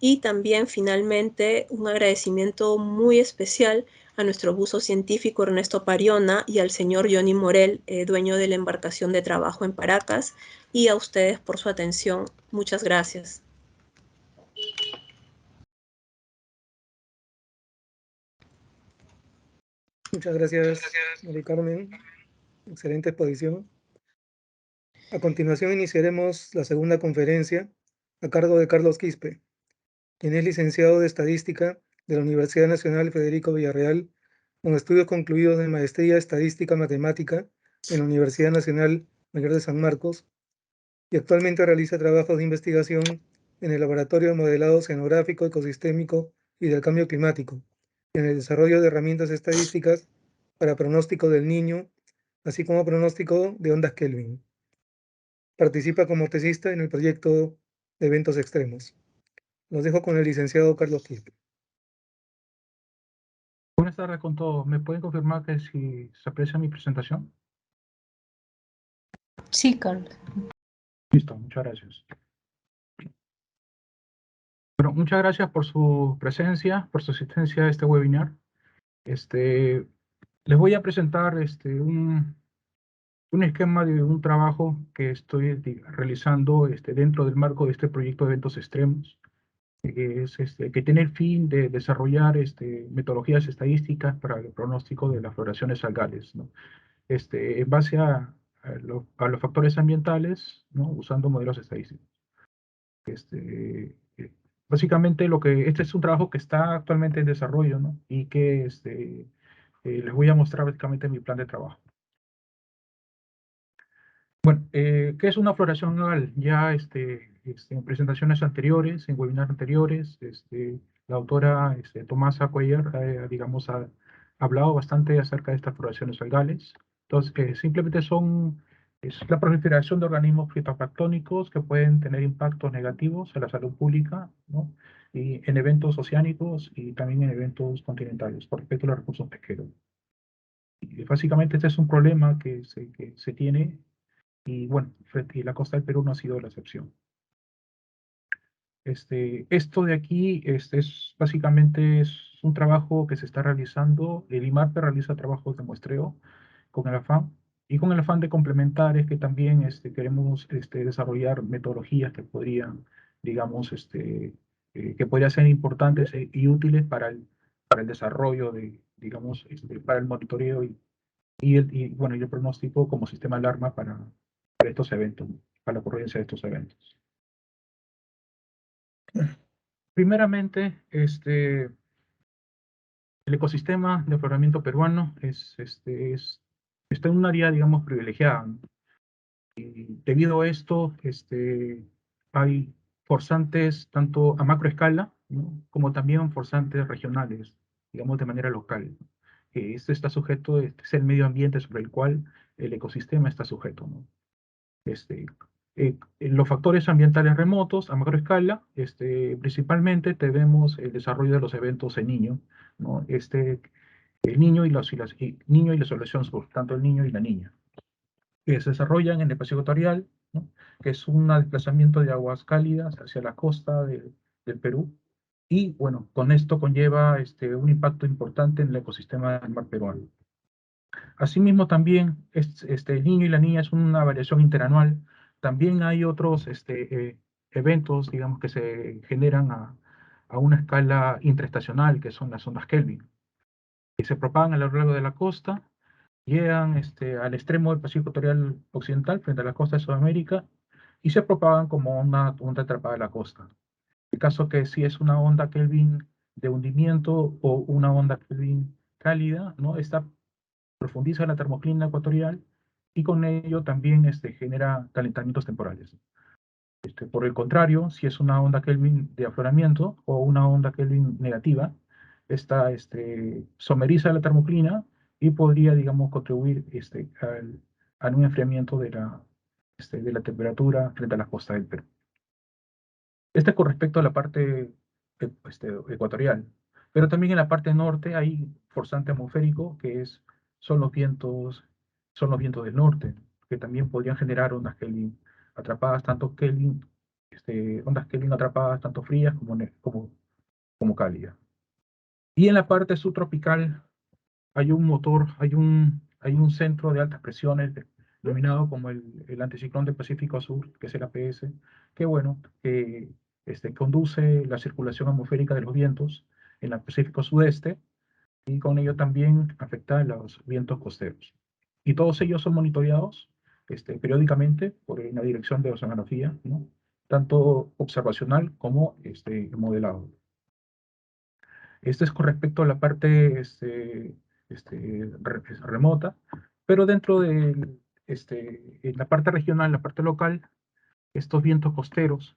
Y también finalmente un agradecimiento muy especial a nuestro buzo científico Ernesto Pariona y al señor Johnny Morel, dueño de la embarcación de trabajo en Paracas, y a ustedes por su atención. Muchas gracias. Muchas gracias, María Carmen. Excelente exposición. A continuación iniciaremos la segunda conferencia a cargo de Carlos Quispe, quien es licenciado de Estadística de la Universidad Nacional Federico Villarreal, con estudios concluidos de Maestría Estadística Matemática en la Universidad Nacional Mayor de San Marcos, y actualmente realiza trabajos de investigación en el Laboratorio de Modelado Oceanográfico, Ecosistémico y del Cambio Climático, y en el desarrollo de herramientas estadísticas para pronóstico del Niño, así como pronóstico de ondas Kelvin. Participa como tesista en el proyecto de eventos extremos. Los dejo con el licenciado Carlos Quispe. Buenas tardes con todos. ¿Me pueden confirmar que si se aprecia mi presentación? Sí, Carlos. Listo, muchas gracias. Bueno, muchas gracias por su presencia, por su asistencia a este webinar. Les voy a presentar un esquema de un trabajo que estoy realizando dentro del marco de este proyecto de eventos extremos, que tiene el fin de desarrollar metodologías estadísticas para el pronóstico de las floraciones algales, ¿no? En base a los factores ambientales, ¿no? Usando modelos estadísticos. Básicamente este es un trabajo que está actualmente en desarrollo, ¿no? Y que les voy a mostrar básicamente mi plan de trabajo. Bueno, ¿qué es una floración algal? Ya en presentaciones anteriores, en webinars anteriores, la autora Tomasa Cuellar, digamos, ha hablado bastante acerca de estas floraciones algales. Entonces, simplemente es la proliferación de organismos fitoplanctónicos que pueden tener impactos negativos a la salud pública, ¿no? Y en eventos oceánicos y también en eventos continentales, por respecto a los recursos pesqueros. Y básicamente este es un problema que se tiene y bueno, y la costa del Perú no ha sido la excepción. Esto de aquí es básicamente es un trabajo que se está realizando. El IMARPE realiza trabajos de muestreo con el afán, y con el afán de complementar es que también queremos desarrollar metodologías que podrían, digamos, que podrían ser importantes y útiles para el desarrollo de, digamos, para el monitoreo bueno, y el pronóstico como sistema de alarma para estos eventos, para la ocurrencia de estos eventos. Primeramente, el ecosistema de afloramiento peruano está en un área, digamos, privilegiada, ¿no? Y debido a esto, hay forzantes tanto a macroescala, ¿no? Como también forzantes regionales, digamos, de manera local. Esto está sujeto, es el medio ambiente sobre el cual el ecosistema está sujeto, ¿no? Los factores ambientales remotos a macroescala, principalmente tenemos el desarrollo de los eventos en niño, ¿no? El niño y la solución sur, tanto el niño y la niña, que se desarrollan en el Pacífico ecuatorial, ¿no? Que es un desplazamiento de aguas cálidas hacia la costa del Perú, y bueno, con esto conlleva un impacto importante en el ecosistema del mar peruano. Asimismo, también el niño y la niña es una variación interanual. También hay otros eventos, digamos, que se generan a una escala intraestacional, que son las ondas Kelvin, que se propagan a lo largo de la costa, llegan al extremo del Pacífico ecuatorial occidental, frente a la costa de Sudamérica, y se propagan como una onda atrapada a la costa. El caso que si es una onda Kelvin de hundimiento o una onda Kelvin cálida, ¿no? Esta profundiza la termoclina ecuatorial y con ello también genera calentamientos temporales. Por el contrario, si es una onda Kelvin de afloramiento o una onda Kelvin negativa, esta someriza la termoclina y podría, digamos, contribuir a un enfriamiento de la temperatura frente a la costa del Perú. Con respecto a la parte ecuatorial. Pero también en la parte norte hay forzante atmosférico, son los vientos, del norte, que también podrían generar ondas Kelvin atrapadas, ondas Kelvin atrapadas tanto frías como cálidas. Y en la parte subtropical hay un motor, hay un centro de altas presiones denominado como el anticiclón del Pacífico Sur, que es el APS, que bueno, conduce la circulación atmosférica de los vientos en el Pacífico Sudeste, y con ello también afecta a los vientos costeros. Y todos ellos son monitoreados periódicamente por la Dirección de Oceanografía, ¿no? Tanto observacional como modelado. Es con respecto a la parte remota, pero dentro de en la parte regional, la parte local, estos vientos costeros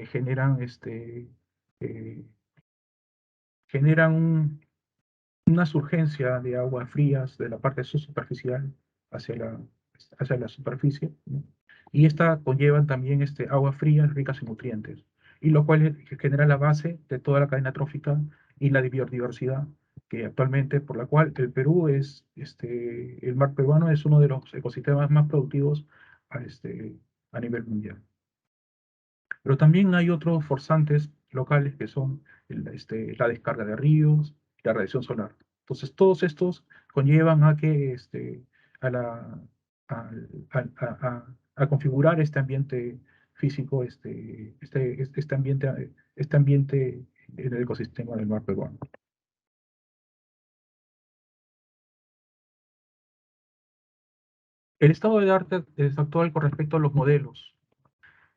generan, generan una surgencia de aguas frías de la parte subsuperficial hacia la superficie, ¿no? Y esta conlleva también aguas frías ricas en nutrientes, y lo cual genera la base de toda la cadena trófica y la biodiversidad que actualmente, por la cual el Perú el mar peruano es uno de los ecosistemas más productivos a nivel mundial. Pero también hay otros forzantes locales que son la descarga de ríos, la radiación solar. Entonces, todos estos conllevan a que a, la, a configurar este ambiente físico, este ambiente en el ecosistema del mar peruano. El estado del arte es actual con respecto a los modelos.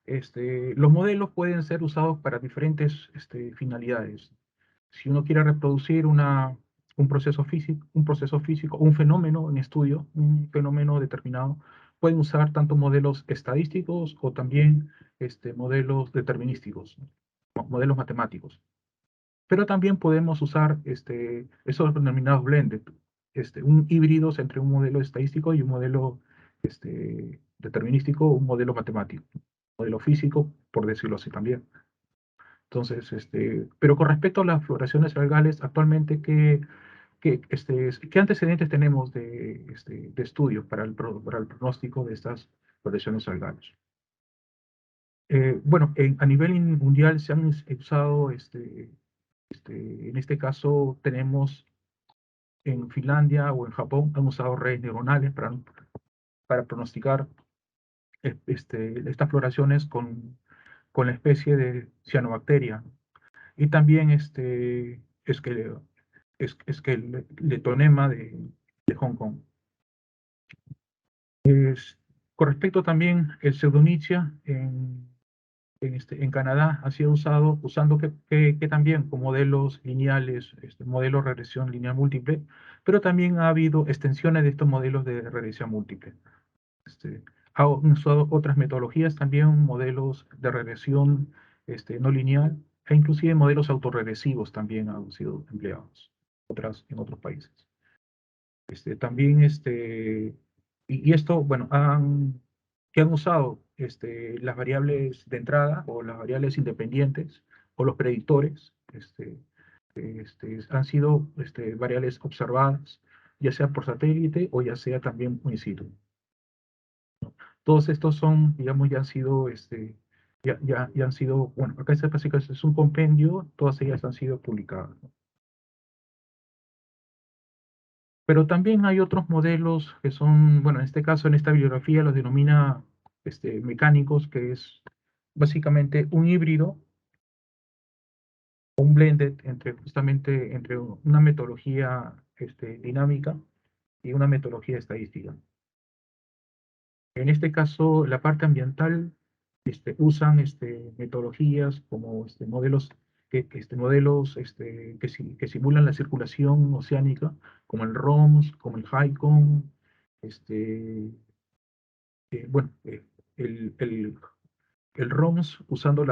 Los modelos pueden ser usados para diferentes finalidades. Si uno quiere reproducir un proceso físico, un fenómeno en estudio, un fenómeno determinado, pueden usar tanto modelos estadísticos o también modelos determinísticos, modelos matemáticos. Pero también podemos usar esos denominados blended, un híbridos entre un modelo estadístico y un modelo determinístico, un modelo matemático, modelo físico, por decirlo así también. Entonces, pero con respecto a las floraciones algales, actualmente, ¿qué antecedentes tenemos de estudios para el pronóstico de estas floraciones algales? Bueno, a nivel mundial se han usado, en este caso tenemos en Finlandia o en Japón, han usado redes neuronales para pronosticar estas floraciones con la especie de cianobacteria. Y también es que el letonema de Hong Kong. Con respecto también el pseudonychia en Canadá ha sido usando que también con modelos lineales, modelos de regresión lineal múltiple, pero también ha habido extensiones de estos modelos de regresión múltiple. Ha usado otras metodologías también, modelos de regresión no lineal, e inclusive modelos autorregresivos también han sido empleados en otros países. También, y esto, bueno, que han usado las variables de entrada o las variables independientes o los predictores, han sido variables observadas, ya sea por satélite o ya sea también in situ. Todos estos son, digamos, ya han sido, ya han sido, bueno, acá básicamente es un compendio, todas ellas han sido publicadas, ¿no? Pero también hay otros modelos que son, bueno, en este caso, en esta bibliografía los denomina mecánicos, que es básicamente un híbrido, un blended justamente entre una metodología dinámica y una metodología estadística. En este caso, la parte ambiental usan metodologías como modelos que simulan la circulación oceánica, como el ROMS, como el HYCON, bueno, el ROMS usando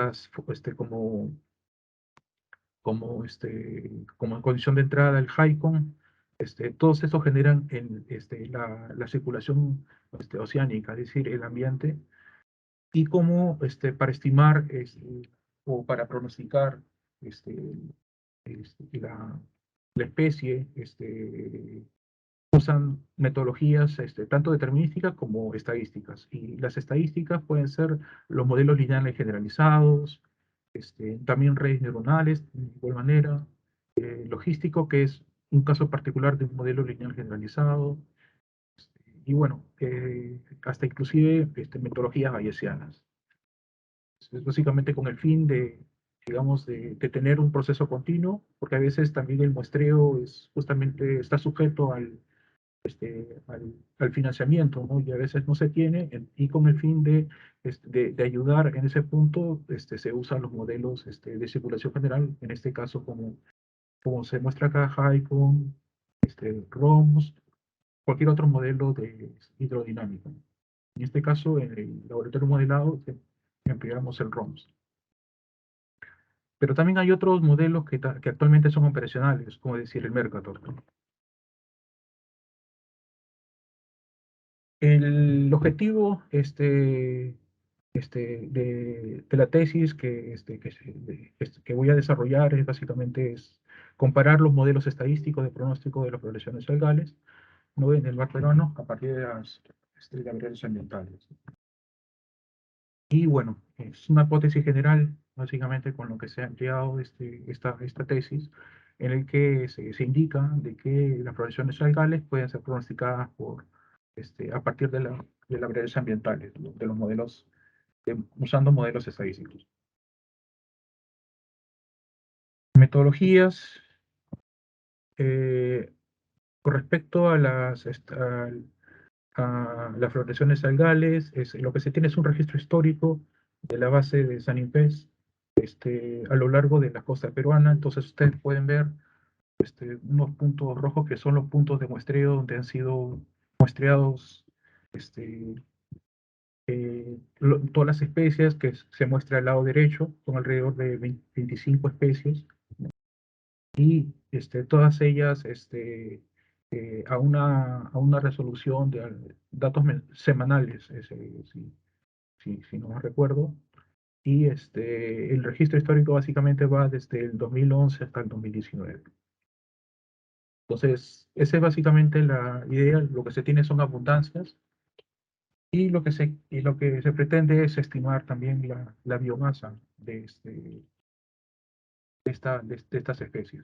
como condición de entrada el HYCON. Todos estos generan la circulación oceánica, es decir, el ambiente, y como para estimar o para pronosticar la especie, usan metodologías tanto determinísticas como estadísticas. Y las estadísticas pueden ser los modelos lineales generalizados, también redes neuronales, de igual manera, logístico, que es un caso particular de un modelo lineal generalizado, y bueno, hasta inclusive metodologías bayesianas. Es básicamente con el fin de, digamos, de tener un proceso continuo, porque a veces también el muestreo justamente está sujeto al financiamiento, ¿no? Y a veces no se tiene, y con el fin de ayudar en ese punto, se usan los modelos de circulación general, en este caso como se muestra acá, HYCON, ROMS, cualquier otro modelo de hidrodinámica. En este caso, en el laboratorio modelado, empleamos el ROMS. Pero también hay otros modelos que actualmente son operacionales, como decir el Mercator. El objetivo de la tesis que voy a desarrollar es básicamente comparar los modelos estadísticos de pronóstico de las poblaciones algales, ¿no?, en el mar peruano a partir de las variables ambientales. Y bueno, es una hipótesis general, básicamente con lo que se ha empleado esta tesis, en el que se indica de que las poblaciones algales pueden ser pronosticadas a partir de las variables ambientales, ¿no?, de los modelos, usando modelos estadísticos. Metodologías con respecto a las floraciones algales, lo que se tiene es un registro histórico de la base de San Impés a lo largo de la costa peruana. Entonces ustedes pueden ver unos puntos rojos que son los puntos de muestreo donde han sido muestreados todas las especies que se muestra al lado derecho, son alrededor de 25 especies, y todas ellas a una resolución de datos semanales, si no me recuerdo. Y el registro histórico básicamente va desde el 2011 hasta el 2019. Entonces, esa es básicamente la idea. Lo que se tiene son abundancias, y lo que se pretende es estimar también la biomasa de estas especies.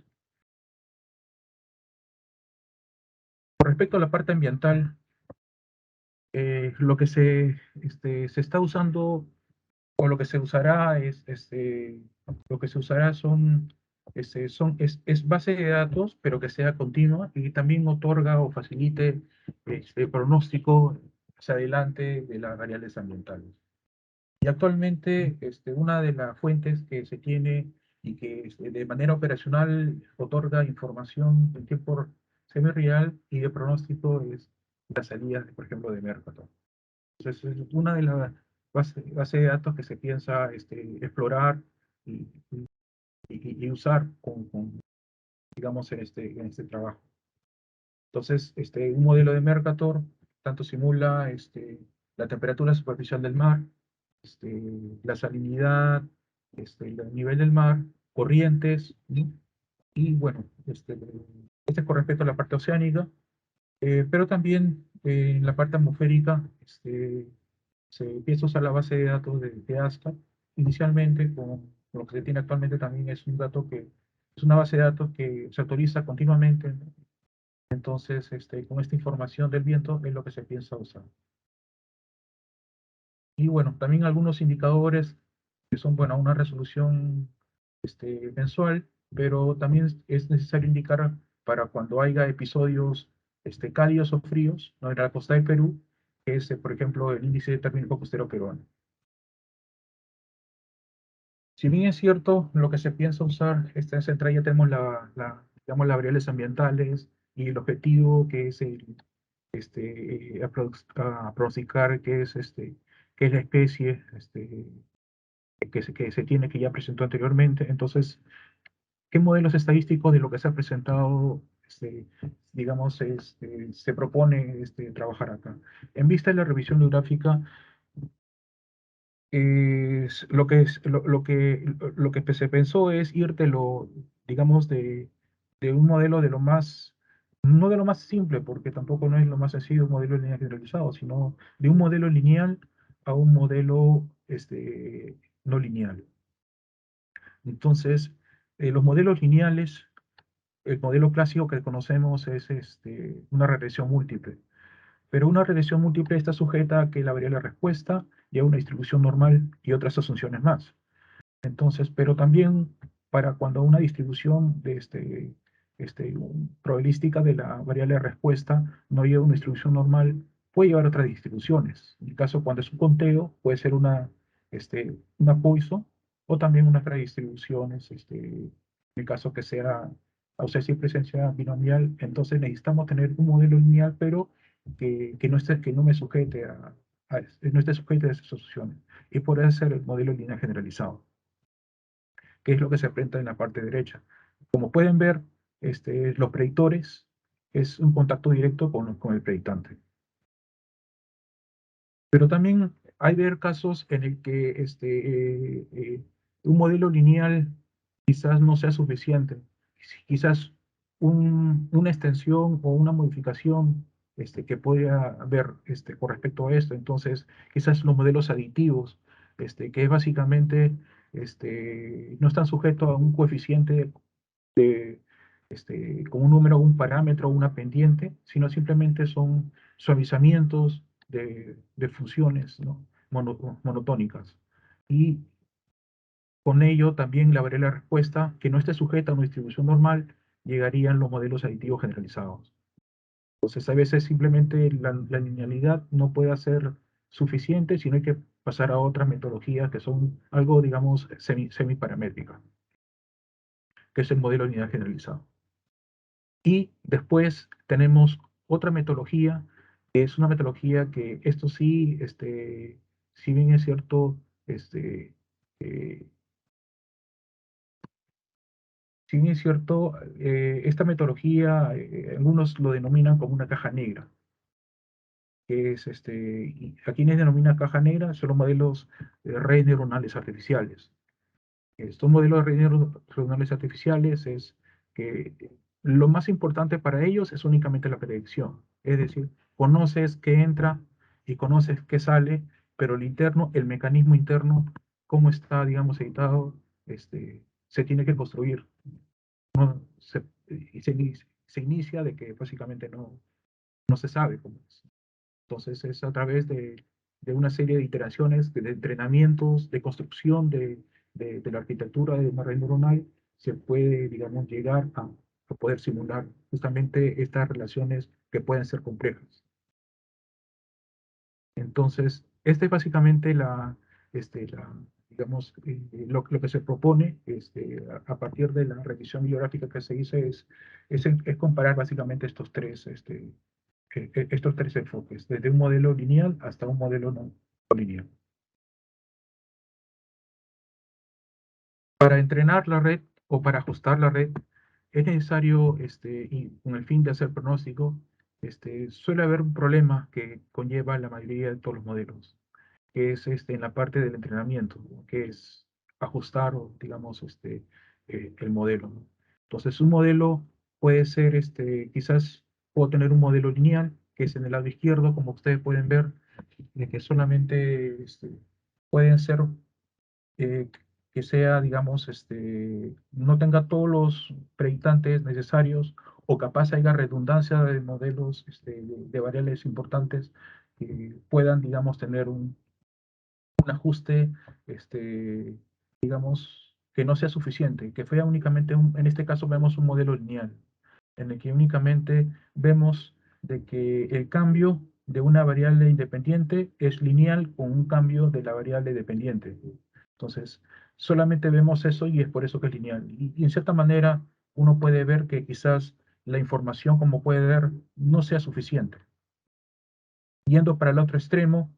Con respecto a la parte ambiental, lo que se está usando, o lo que se usará es base de datos, pero que sea continua y también otorga o facilite pronóstico hacia adelante de las variables ambientales. Y actualmente, una de las fuentes que se tiene y que de manera operacional otorga información en tiempo semi-real y de pronóstico es la salida, por ejemplo, de Mercator. Entonces, es una de las bases de datos que se piensa explorar y, y usar digamos, en este trabajo. Entonces, un modelo de Mercator tanto simula la temperatura superficial del mar, la salinidad, el nivel del mar, corrientes, ¿no? Y bueno, este es con respecto a la parte oceánica, pero también en la parte atmosférica se empieza a usar la base de datos de ASCAP. Inicialmente, con lo que se tiene actualmente también es un dato que es una base de datos que se actualiza continuamente, ¿no? Entonces, con esta información del viento es lo que se piensa usar. Y bueno, también algunos indicadores que son, bueno, una resolución mensual, pero también es necesario indicar para cuando haya episodios cálidos o fríos, ¿no?, en la costa de Perú, que es, por ejemplo, el índice térmico costero peruano. Si bien es cierto, lo que se piensa usar, esta central ya tenemos digamos, las variables ambientales y el objetivo que es a pronosticar qué es la especie que se tiene, que ya presentó anteriormente. Entonces, ¿qué modelos estadísticos de lo que se ha presentado, digamos, se propone trabajar acá? En vista de la revisión geográfica, lo que se pensó es ir digamos, de un modelo de lo más, no de lo más simple, porque tampoco no es lo más sencillo un modelo lineal generalizado, sino de un modelo lineal a un modelo no lineal. Entonces, los modelos lineales, el modelo clásico que conocemos es una regresión múltiple. Pero una regresión múltiple está sujeta a que la variable respuesta lleva una distribución normal y otras asunciones más. Entonces, pero también para cuando una distribución probabilística de la variable respuesta no lleva una distribución normal, puede llevar otras distribuciones. En el caso cuando es un conteo, puede ser una Poisson o también unas redistribuciones, en el caso que sea ausencia y presencia binomial. Entonces necesitamos tener un modelo lineal, pero que no me sujete no esté sujeto a esas soluciones. Y por eso ser el modelo lineal generalizado. que es lo que se presenta en la parte derecha. Como pueden ver, los predictores es un contacto directo con el predictante. Pero también hay ver casos en el que un modelo lineal quizás no sea suficiente. Quizás una extensión o una modificación que pueda haber con respecto a esto. Entonces, quizás los modelos aditivos, que es básicamente no están sujetos a un coeficiente con un número, un parámetro, una pendiente, sino simplemente son suavizamientos de funciones, ¿no? Monotónicas. Y con ello también la variable de respuesta, que no esté sujeta a una distribución normal, llegarían los modelos aditivos generalizados. Entonces, a veces simplemente la linealidad no puede ser suficiente, sino hay que pasar a otras metodologías que son algo, digamos, semiparamétricas, que es el modelo lineal generalizado. Y después tenemos otra metodología, que es una metodología que esto sí, si bien es cierto, eh, si bien es cierto, esta metodología, algunos lo denominan como una caja negra, que es, y a quienes denominan caja negra son los modelos de redes neuronales artificiales. Estos modelos de redes neuronales artificiales es que lo más importante para ellos es únicamente la predicción. Es decir, conoces qué entra y conoces qué sale, pero el interno, el mecanismo interno, cómo está, digamos, editado, se tiene que construir. No, se inicia de que básicamente no se sabe cómo es. Entonces es a través de una serie de iteraciones, de entrenamientos, de construcción de la arquitectura de una red neuronal, se puede, digamos, llegar a poder simular justamente estas relaciones que pueden ser complejas. Entonces, esta es básicamente digamos, lo que se propone a partir de la revisión bibliográfica que se hizo es comparar básicamente estos tres enfoques, desde un modelo lineal hasta un modelo no lineal. Para entrenar la red o para ajustar la red, es necesario, y con el fin de hacer pronóstico, suele haber un problema que conlleva la mayoría de todos los modelos, que es en la parte del entrenamiento, ¿no? Que es ajustar, o, digamos, el modelo, ¿no? Entonces, un modelo puede ser, quizás puedo tener un modelo lineal, que es en el lado izquierdo, como ustedes pueden ver, de que solamente pueden ser eh, que sea, digamos, no tenga todos los predictantes necesarios o capaz haya redundancia de modelos de variables importantes que puedan, digamos, tener un ajuste, digamos, que no sea suficiente, que sea únicamente, en este caso vemos un modelo lineal, en el que únicamente vemos de que el cambio de una variable independiente es lineal con un cambio de la variable dependiente. Entonces, solamente vemos eso y es por eso que es lineal. Y en cierta manera, uno puede ver que quizás la información, como puede ver, no sea suficiente. Yendo para el otro extremo,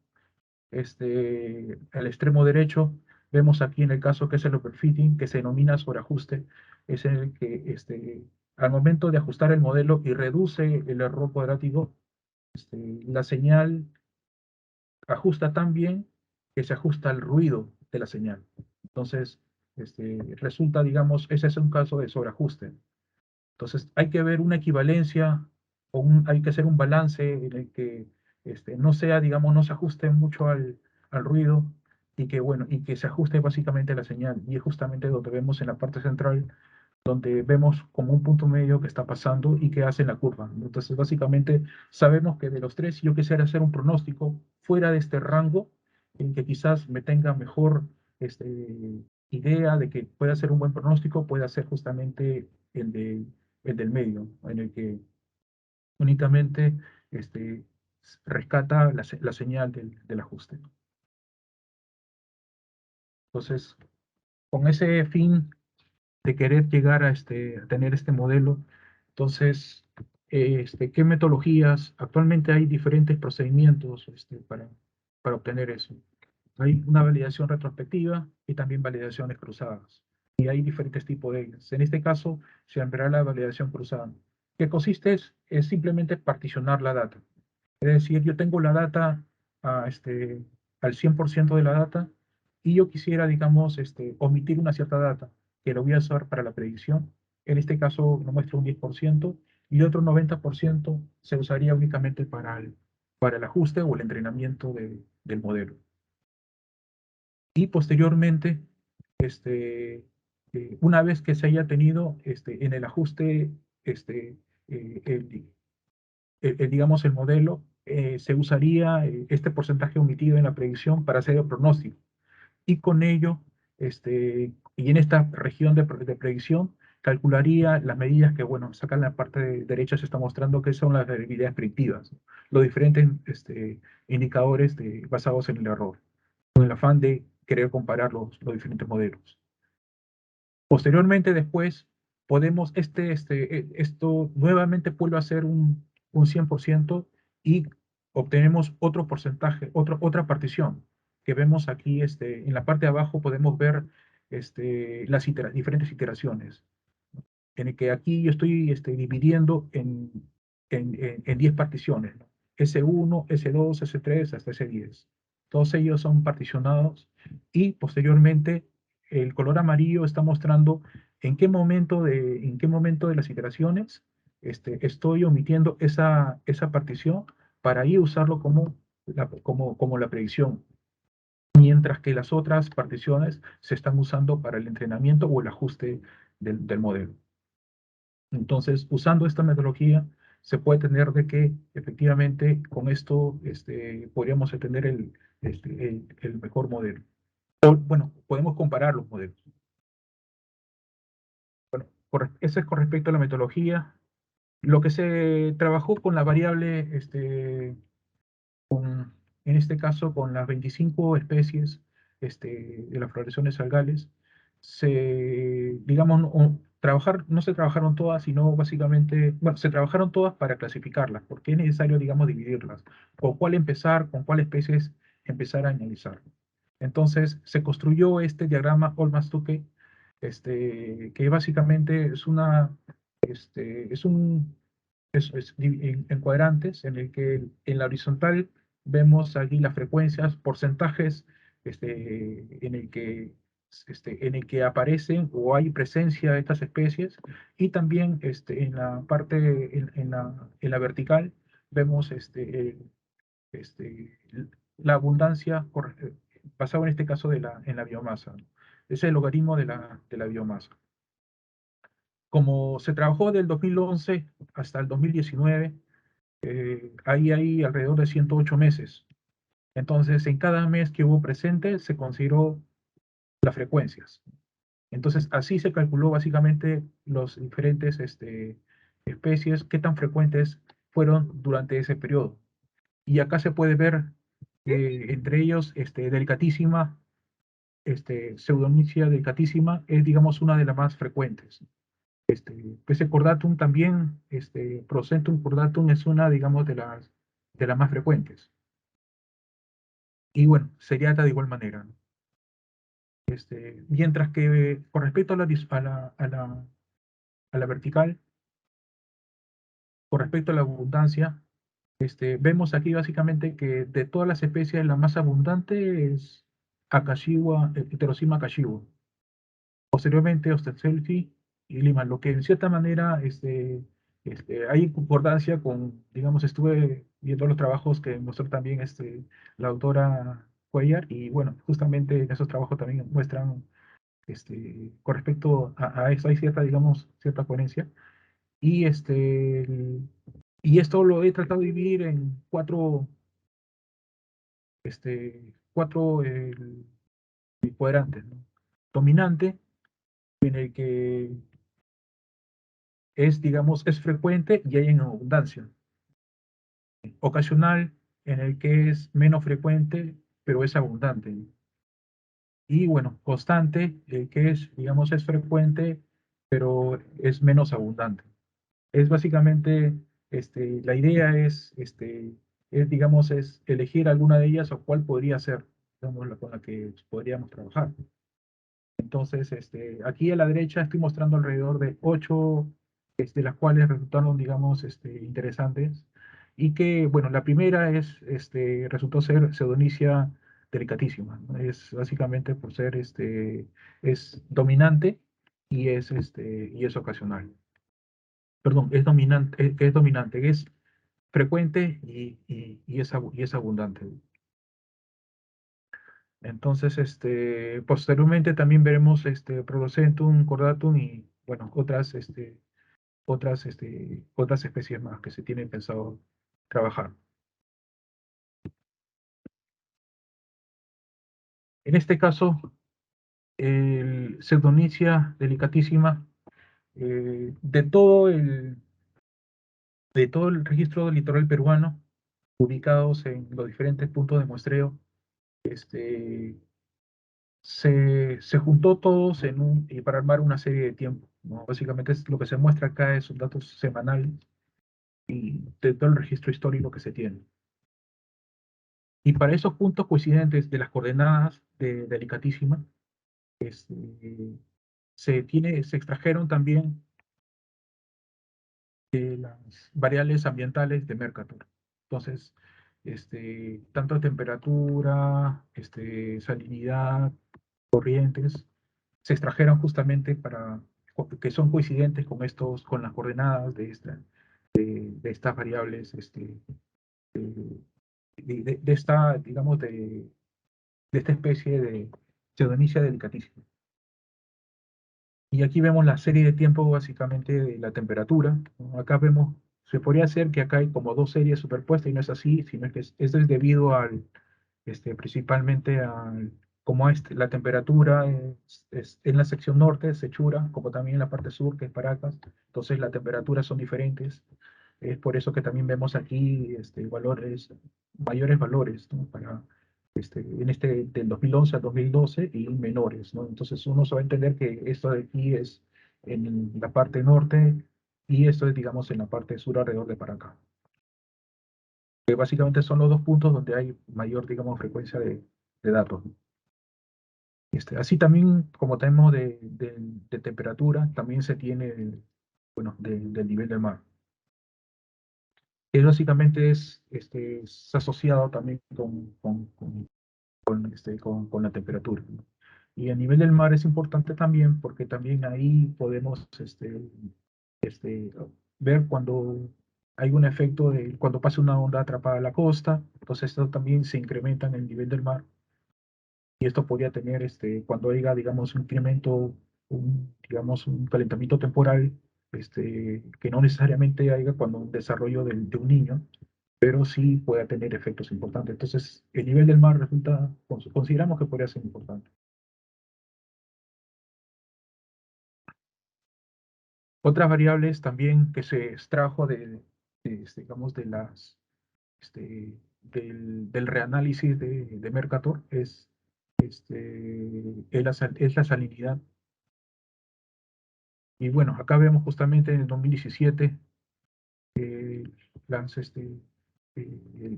el extremo derecho, vemos aquí en el caso que es el overfitting, que se denomina sobreajuste, es en el que al momento de ajustar el modelo y reduce el error cuadrático, la señal ajusta tan bien que se ajusta al ruido de la señal. Entonces, resulta, digamos, ese es un caso de sobreajuste. Entonces, hay que ver una equivalencia hay que hacer un balance en el que no sea, digamos, no se ajuste mucho al ruido y que, bueno, y que se ajuste básicamente a la señal. Y es justamente donde vemos en la parte central, donde vemos como un punto medio que está pasando y que hace la curva. Entonces, básicamente, sabemos que de los tres, si yo quisiera hacer un pronóstico fuera de este rango, en que quizás me tenga mejor idea de que pueda ser un buen pronóstico, puede ser justamente el del medio, en el que únicamente rescata la señal del ajuste. Entonces, con ese fin de querer llegar a tener este modelo, entonces, ¿qué metodologías? Actualmente hay diferentes procedimientos para obtener eso. Hay una validación retrospectiva y también validaciones cruzadas. y hay diferentes tipos de ellas. En este caso, se empleará la validación cruzada, que consiste es simplemente particionar la data. Es decir, yo tengo la data al 100% de la data y yo quisiera, digamos, omitir una cierta data que lo voy a usar para la predicción. En este caso, lo muestro un 10% y el otro 90% se usaría únicamente para el ajuste o el entrenamiento del modelo. Y posteriormente, una vez que se haya tenido en el ajuste, digamos, el modelo, se usaría este porcentaje omitido en la predicción para hacer el pronóstico. Y con ello, y en esta región de predicción, calcularía las medidas que, bueno, acá en la parte derecha se está mostrando que son las medidas predictivas, ¿no? Los diferentes indicadores basados en el error, con el afán de querer comparar los diferentes modelos. Posteriormente, después, podemos, esto nuevamente vuelve a ser un 100% y obtenemos otro porcentaje, otra partición, que vemos aquí, en la parte de abajo podemos ver las diferentes iteraciones, en el que aquí yo estoy dividiendo en 10 particiones, ¿no? S1, S2, S3, hasta S10. Todos ellos son particionados y posteriormente el color amarillo está mostrando en qué momento de las iteraciones estoy omitiendo esa partición para ahí usarlo como la predicción, mientras que las otras particiones se están usando para el entrenamiento o el ajuste del modelo. Entonces, usando esta metodología, se puede tener de que efectivamente con esto podríamos obtener el mejor modelo. O, bueno, podemos comparar los modelos. Bueno, eso es con respecto a la metodología. Lo que se trabajó con la variable, en este caso con las 25 especies de las floraciones algales, digamos, no se trabajaron todas, sino básicamente, bueno, se trabajaron todas para clasificarlas, porque es necesario, digamos, dividirlas, con cuál empezar, con cuáles especies empezar a analizar. Entonces, se construyó este diagrama Olmas-Tukey, que básicamente es en cuadrantes, en el que en la horizontal vemos aquí las frecuencias, porcentajes, en el que aparecen o hay presencia de estas especies, y también en la parte, en la vertical, vemos este, la abundancia basado en este caso en la biomasa, ¿no? Es el logaritmo de la biomasa. Como se trabajó del 2011 hasta el 2019, ahí hay alrededor de 108 meses. Entonces, en cada mes que hubo presente, se consideró las frecuencias. Entonces, así se calculó básicamente los diferentes especies, qué tan frecuentes fueron durante ese periodo. Y acá se puede ver, entre ellos, delicatísima, Pseudonychia delicatísima, es, digamos, una de las más frecuentes. PC cordatum también, Procentum cordatum es una, digamos, de las más frecuentes. Y bueno, seriata de igual manera, ¿no? Mientras que con respecto a la vertical, con respecto a la abundancia, vemos aquí básicamente que de todas las especies la más abundante es Akashiwa, Heterocima akashiwa. Posteriormente, Ostenselfi y Lima, lo que en cierta manera hay concordancia con, digamos, estuve viendo los trabajos que mostró también la autora Cuellar, y bueno, justamente en esos trabajos también muestran, con respecto a eso, hay cierta, digamos, cierta coherencia. Y esto lo he tratado de dividir en cuatro cuadrantes, ¿no? Dominante, en el que digamos, es frecuente y hay en abundancia. Ocasional, en el que es menos frecuente, pero es abundante. Y bueno, constante, el que es, digamos, es frecuente, pero es menos abundante. Es básicamente, la idea digamos, es elegir alguna de ellas o cuál podría ser, digamos, con la que podríamos trabajar. Entonces, aquí a la derecha estoy mostrando alrededor de 8, las cuales resultaron, digamos, interesantes. Y que, bueno, la primera resultó ser Pseudonychia delicatísima, ¿no? Es básicamente por ser, es dominante y es ocasional. Perdón, es dominante, es frecuente y es abundante. Entonces, posteriormente también veremos Prodocentum, cordatum y, bueno, otras especies más que se tienen pensado trabajar. En este caso, el Pseudonychia delicatísima, de todo el registro del litoral peruano, ubicados en los diferentes puntos de muestreo, se juntó todos y para armar una serie de tiempo, ¿no? Básicamente lo que se muestra acá es un datos semanales y de todo el registro histórico que se tiene. Y para esos puntos coincidentes de las coordenadas de delicatísima, este, se extrajeron también las variables ambientales de Mercator. Entonces, tanto temperatura, salinidad, corrientes, se extrajeron justamente que son coincidentes con las coordenadas de estas variables, de esta, digamos, de esta especie de Pseudonychia delicatísima. Y aquí vemos la serie de tiempo básicamente de la temperatura, ¿no? Acá vemos, se podría hacer que acá hay como dos series superpuestas y no es así, sino que esto es debido principalmente como la temperatura es en la sección norte, Sechura, como también en la parte sur, que es Paracas, entonces las temperaturas son diferentes. Es por eso que también vemos aquí mayores valores, ¿no? Del 2011 al 2012 y menores, ¿no? Entonces uno se va a entender que esto de aquí es en la parte norte y esto es, digamos, en la parte sur alrededor de Paracas. Que básicamente son los dos puntos donde hay mayor, digamos, frecuencia de datos, ¿no? Así también, como tenemos de temperatura, también se tiene, bueno, del nivel del mar. Que básicamente es asociado también con la temperatura, ¿no? Y a nivel del mar es importante también porque también ahí podemos este, ver cuando hay un efecto de cuando pasa una onda atrapada a la costa, entonces esto también se incrementa en el nivel del mar. Y esto podría tener, cuando haya, digamos, un incremento, digamos, un calentamiento temporal, que no necesariamente haya cuando un desarrollo de un niño, pero sí puede tener efectos importantes. Entonces, el nivel del mar consideramos que podría ser importante. Otras variables también que se extrajo digamos, del reanálisis de Mercator es la salinidad. Y bueno, acá vemos justamente en el 2017 las,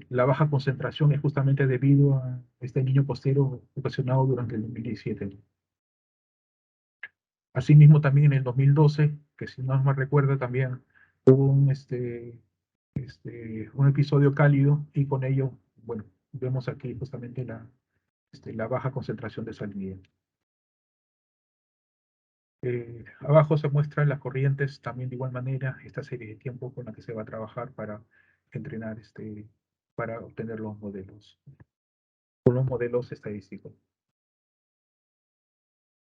la baja concentración es justamente debido a este niño costero ocasionado durante el 2017. Asimismo, también en el 2012, que si no me recuerdo, también hubo un episodio cálido y con ello, bueno, vemos aquí justamente la baja concentración de salinidad. Abajo se muestran las corrientes también de igual manera, esta serie de tiempo con la que se va a trabajar para entrenar, para obtener los modelos estadísticos.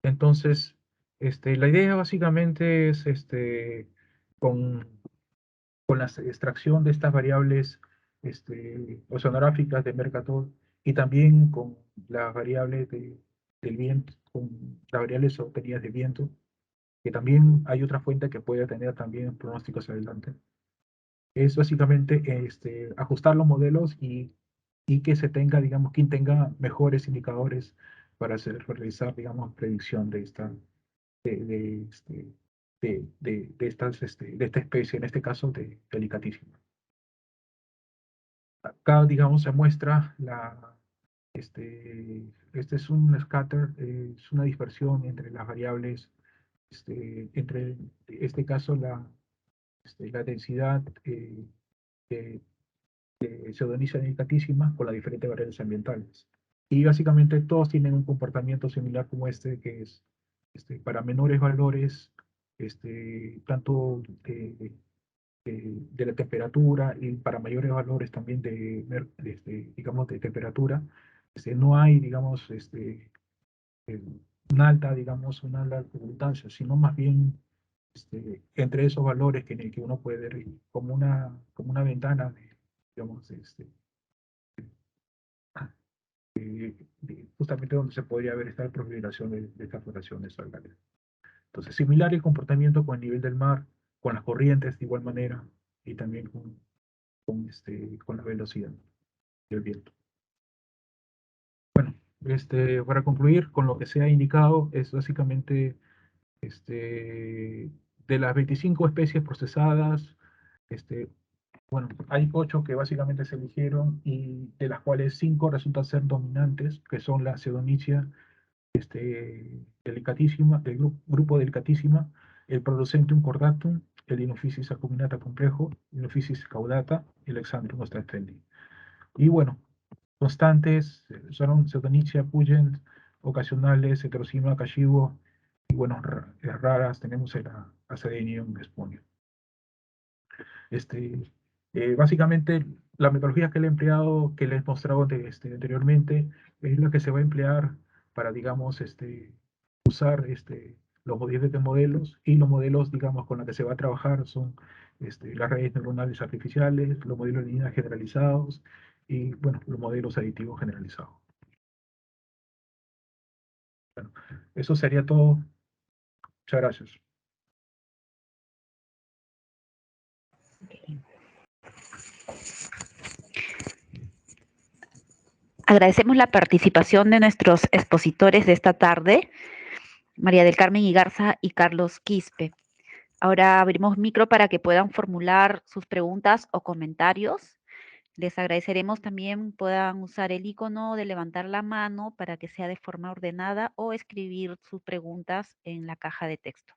Entonces, la idea básicamente es, con, con la extracción de estas variables oceanográficas de Mercator y también con las variables del viento, con las variables obtenidas de viento, que también hay otra fuente que puede tener también pronósticos adelante. Es básicamente ajustar los modelos y que se tenga, digamos, quien tenga mejores indicadores para realizar, digamos, predicción de, este, de esta especie, en este caso de delicatísima. Acá, digamos, se muestra Este es un scatter, es una dispersión entre las variables, entre, en este caso, la densidad de pseudonicia delicatísima con las diferentes variables ambientales. Y básicamente todos tienen un comportamiento similar como que es para menores valores, tanto de la temperatura y para mayores valores también digamos, de temperatura, no hay, digamos, eh, una alta abundancia, sino más bien entre esos valores que uno puede ver como una ventana, digamos, justamente donde se podría ver esta proliferación de estas floraciones algales. Entonces, similar el comportamiento con el nivel del mar, con las corrientes de igual manera, y también con la velocidad del viento. Bueno, para concluir con lo que se ha indicado, es básicamente de las 25 especies procesadas, bueno, hay 8 que básicamente se eligieron y de las cuales 5 resultan ser dominantes, que son la pseudonychia delicatísima, el grupo delicatísima, el Producentum cordatum, el Dinophysis acuminata complejo, Dinophysis caudata y el Exandrium ostracendi. Y bueno, constantes son pseudonychia puyens, ocasionales, heterocima, cashivo, y bueno, raras tenemos el Asedenium esponio. Básicamente, la metodología que le he empleado, que les he mostrado anteriormente, es la que se va a emplear para, digamos, usar los modelos de modelos, y los modelos, digamos, con los que se va a trabajar son las redes neuronales artificiales, los modelos lineales generalizados y, bueno, los modelos aditivos generalizados. Bueno, eso sería todo. Muchas gracias. Agradecemos la participación de nuestros expositores de esta tarde, María del Carmen Igarza y Carlos Quispe. Ahora abrimos micro para que puedan formular sus preguntas o comentarios. Les agradeceremos también puedan usar el icono de levantar la mano para que sea de forma ordenada o escribir sus preguntas en la caja de texto.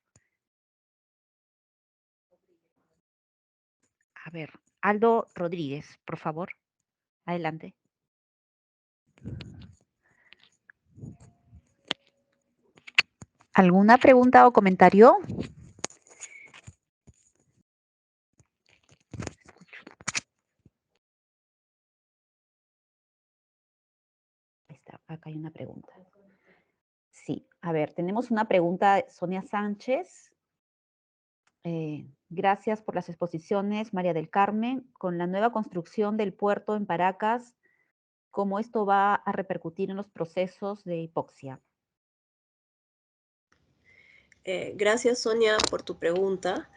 A ver, Aldo Rodríguez, por favor. Adelante. ¿Alguna pregunta o comentario? Ahí está, acá hay una pregunta. Sí, a ver, tenemos una pregunta de Sonia Sánchez. Gracias por las exposiciones, María del Carmen. Con la nueva construcción del puerto en Paracas, ¿cómo esto va a repercutir en los procesos de hipoxia? Gracias, Sonia, por tu pregunta.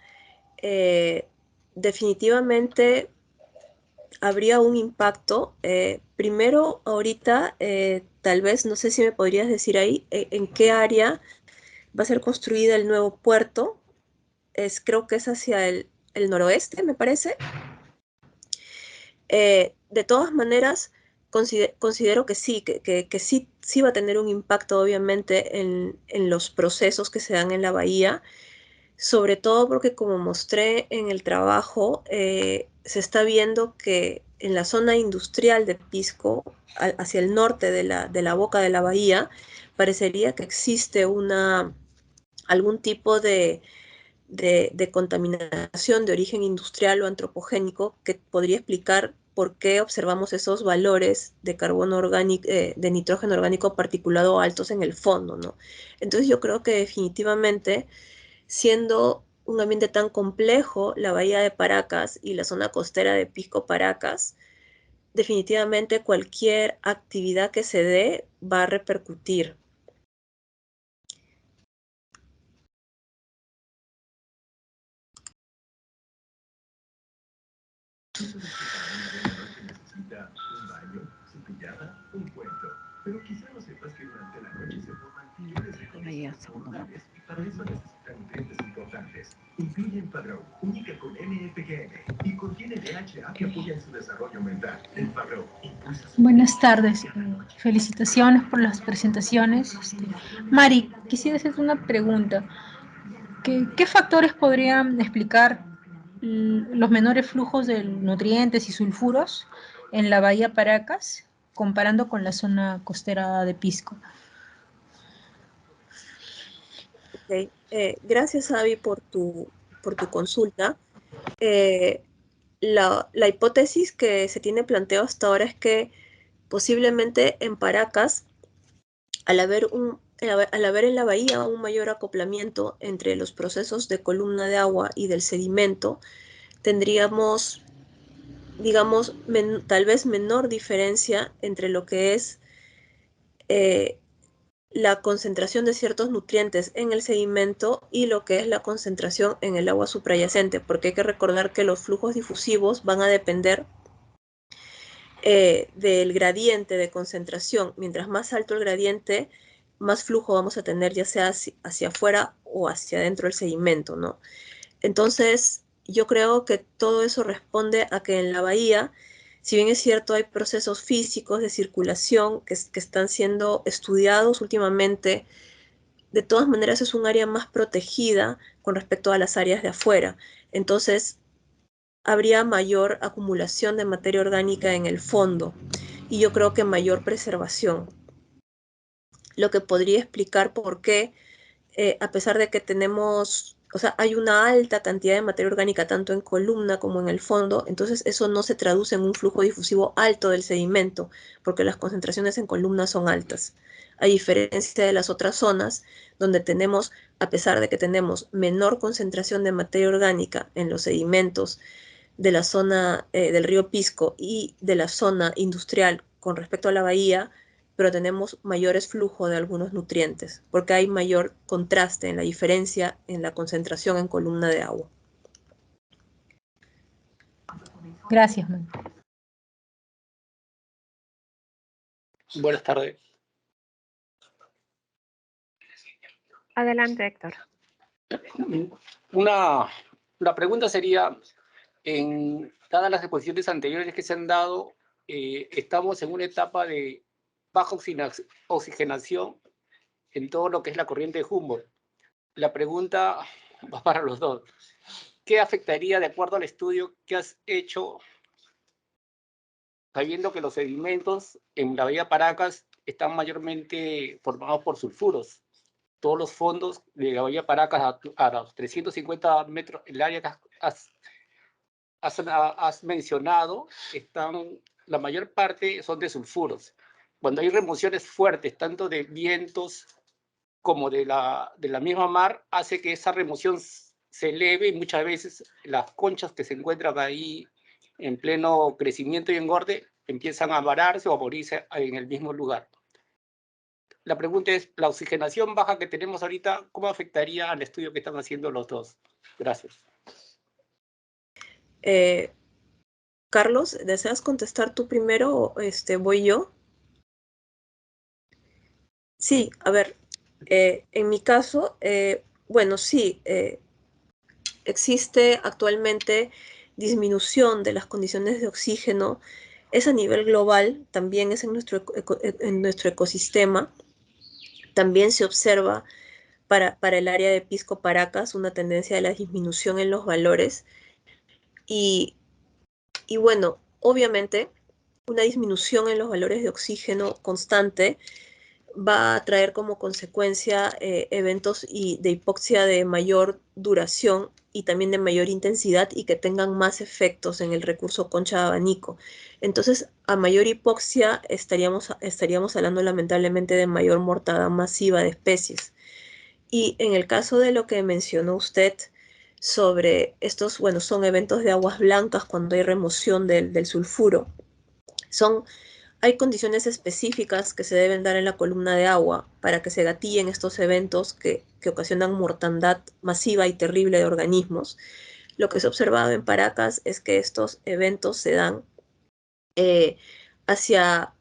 Definitivamente habría un impacto. Primero, ahorita, tal vez, no sé si me podrías decir ahí, en qué área va a ser construida el nuevo puerto. Creo que es hacia el noroeste, me parece. De todas maneras, considero que sí, que sí va a tener un impacto, obviamente, en los procesos que se dan en la bahía, sobre todo porque, como mostré en el trabajo, se está viendo que en la zona industrial de Pisco, hacia el norte de la boca de la bahía, parecería que existe algún tipo de contaminación de origen industrial o antropogénico que podría explicar por qué observamos esos valores de carbono orgánico, de nitrógeno orgánico particulado altos en el fondo, ¿no? Entonces yo creo que definitivamente, siendo un ambiente tan complejo, la bahía de Paracas y la zona costera de Pisco Paracas, definitivamente cualquier actividad que se dé va a repercutir. Necesita un baño, cepillada, un cuento. Pero quizá no sepas que durante la noche se forman miles de conexiones neuronales. Para eso necesitan nutrientes importantes. nutrientes. Incluye Enfadrow, única con NFGN y contiene DHA que apoya en su desarrollo mental. Enfadrow impulsa su... Buenas tardes, felicitaciones por las presentaciones. Mari, quisiera hacerte una pregunta. ¿Qué factores podrían explicar los menores flujos de nutrientes y sulfuros en la bahía Paracas, comparando con la zona costera de Pisco? Okay. Gracias, Avi, por tu consulta. La hipótesis que se tiene planteado hasta ahora es que posiblemente en Paracas, al haber en la bahía un mayor acoplamiento entre los procesos de columna de agua y del sedimento, tendríamos, digamos, tal vez menor diferencia entre lo que es la concentración de ciertos nutrientes en el sedimento y lo que es la concentración en el agua suprayacente, porque hay que recordar que los flujos difusivos van a depender del gradiente de concentración. Mientras más alto el gradiente, más flujo vamos a tener, ya sea hacia afuera o hacia adentro del sedimento, ¿no? Entonces, yo creo que todo eso responde a que en la bahía, si bien es cierto, hay procesos físicos de circulación que están siendo estudiados últimamente, de todas maneras es un área más protegida con respecto a las áreas de afuera. Entonces, habría mayor acumulación de materia orgánica en el fondo y yo creo que mayor preservación. Lo que podría explicar por qué, a pesar de que tenemos, o sea, hay una alta cantidad de materia orgánica tanto en columna como en el fondo, entonces eso no se traduce en un flujo difusivo alto del sedimento, porque las concentraciones en columna son altas. A diferencia de las otras zonas, donde tenemos, a pesar de que tenemos menor concentración de materia orgánica en los sedimentos de la zona del río Pisco y de la zona industrial con respecto a la bahía, pero tenemos mayores flujos de algunos nutrientes, porque hay mayor contraste en la diferencia en la concentración en columna de agua. Gracias, Mari. Buenas tardes. Adelante, Héctor. La pregunta sería, dadas las exposiciones anteriores que se han dado, estamos en una etapa de baja oxigenación en todo lo que es la corriente de Humboldt. La pregunta va para los dos. ¿Qué afectaría, de acuerdo al estudio que has hecho, sabiendo que los sedimentos en la bahía Paracas están mayormente formados por sulfuros? Todos los fondos de la bahía Paracas a los 350 metros, el área que has mencionado, la mayor parte son de sulfuros. Cuando hay remociones fuertes, tanto de vientos como de la misma mar, hace que esa remoción se eleve y muchas veces las conchas que se encuentran ahí en pleno crecimiento y engorde empiezan a vararse o a morirse en el mismo lugar. La pregunta es, ¿la oxigenación baja que tenemos ahorita, cómo afectaría al estudio que están haciendo los dos? Gracias. Carlos, ¿deseas contestar tú primero o voy yo? Sí, a ver, en mi caso, bueno, sí, existe actualmente disminución de las condiciones de oxígeno, es a nivel global, también es en nuestro ecosistema, también se observa para el área de Pisco Paracas una tendencia de la disminución en los valores y bueno, obviamente una disminución en los valores de oxígeno constante va a traer como consecuencia eventos de hipoxia de mayor duración y también de mayor intensidad y que tengan más efectos en el recurso concha de abanico. Entonces, a mayor hipoxia estaríamos hablando lamentablemente de mayor mortandad masiva de especies. Y en el caso de lo que mencionó usted sobre estos, bueno, son eventos de aguas blancas cuando hay remoción del sulfuro, hay condiciones específicas que se deben dar en la columna de agua para que se gatillen estos eventos que ocasionan mortandad masiva y terrible de organismos. Lo que se ha observado en Paracas es que estos eventos se dan hacia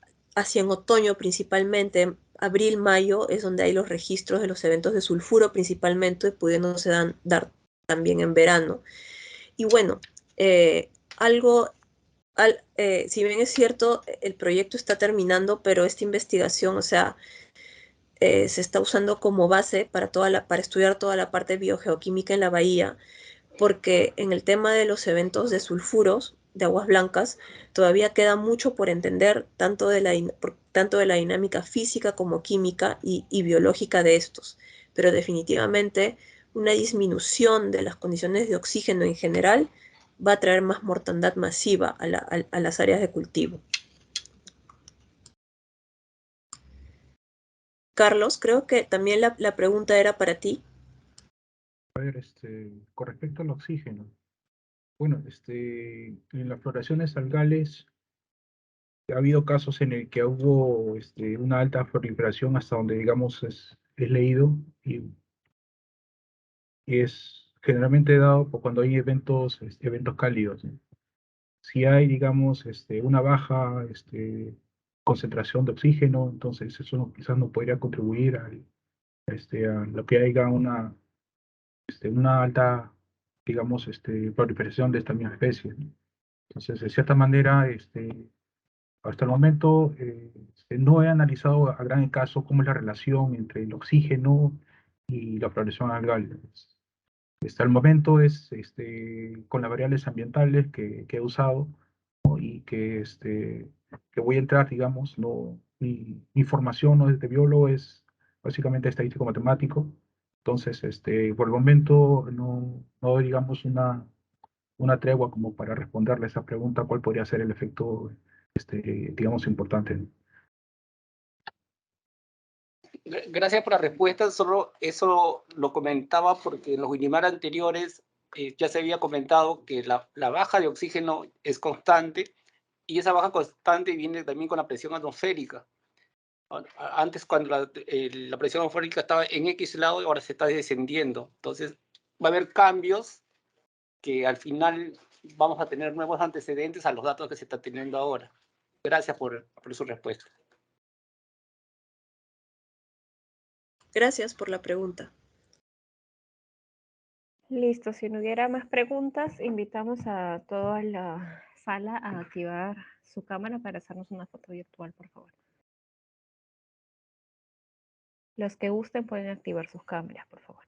en otoño principalmente, abril, mayo es donde hay los registros de los eventos de sulfuro principalmente, pudiéndose dar también en verano. Y bueno, si bien es cierto, el proyecto está terminando, pero esta investigación, o sea, se está usando como base para estudiar toda la parte biogeoquímica en la bahía, porque en el tema de los eventos de sulfuros, de aguas blancas, todavía queda mucho por entender, tanto de la dinámica física como química y biológica de estos. Pero definitivamente una disminución de las condiciones de oxígeno en general va a traer más mortandad masiva a las áreas de cultivo. Carlos, creo que también la pregunta era para ti. A ver, con respecto al oxígeno. Bueno, en las floraciones algales ha habido casos en el que hubo una alta proliferación hasta donde, digamos, es leído y es generalmente dado por cuando hay eventos cálidos, ¿no? Si hay, digamos, una baja concentración de oxígeno, entonces eso quizás no podría contribuir a lo que haya una alta, digamos, proliferación de esta misma especie, ¿no? Entonces, de cierta manera, hasta el momento no he analizado a gran escala cómo es la relación entre el oxígeno y la floración algal. Hasta el momento es con las variables ambientales que he usado, ¿no? Y que voy a entrar, digamos, no, mi formación, ¿no?, desde biólogo es básicamente estadístico matemático. Entonces, por el momento no digamos una tregua como para responderle a esa pregunta, cuál podría ser el efecto, digamos, importante. Gracias por la respuesta. Solo eso lo comentaba porque en los Winimar anteriores ya se había comentado que la baja de oxígeno es constante y esa baja constante viene también con la presión atmosférica. Antes, cuando la presión atmosférica estaba en X lado, ahora se está descendiendo. Entonces, va a haber cambios que al final vamos a tener nuevos antecedentes a los datos que se están teniendo ahora. Gracias por su respuesta. Gracias por la pregunta. Listo, si no hubiera más preguntas, invitamos a toda la sala a activar su cámara para hacernos una foto virtual, por favor. Los que gusten pueden activar sus cámaras, por favor.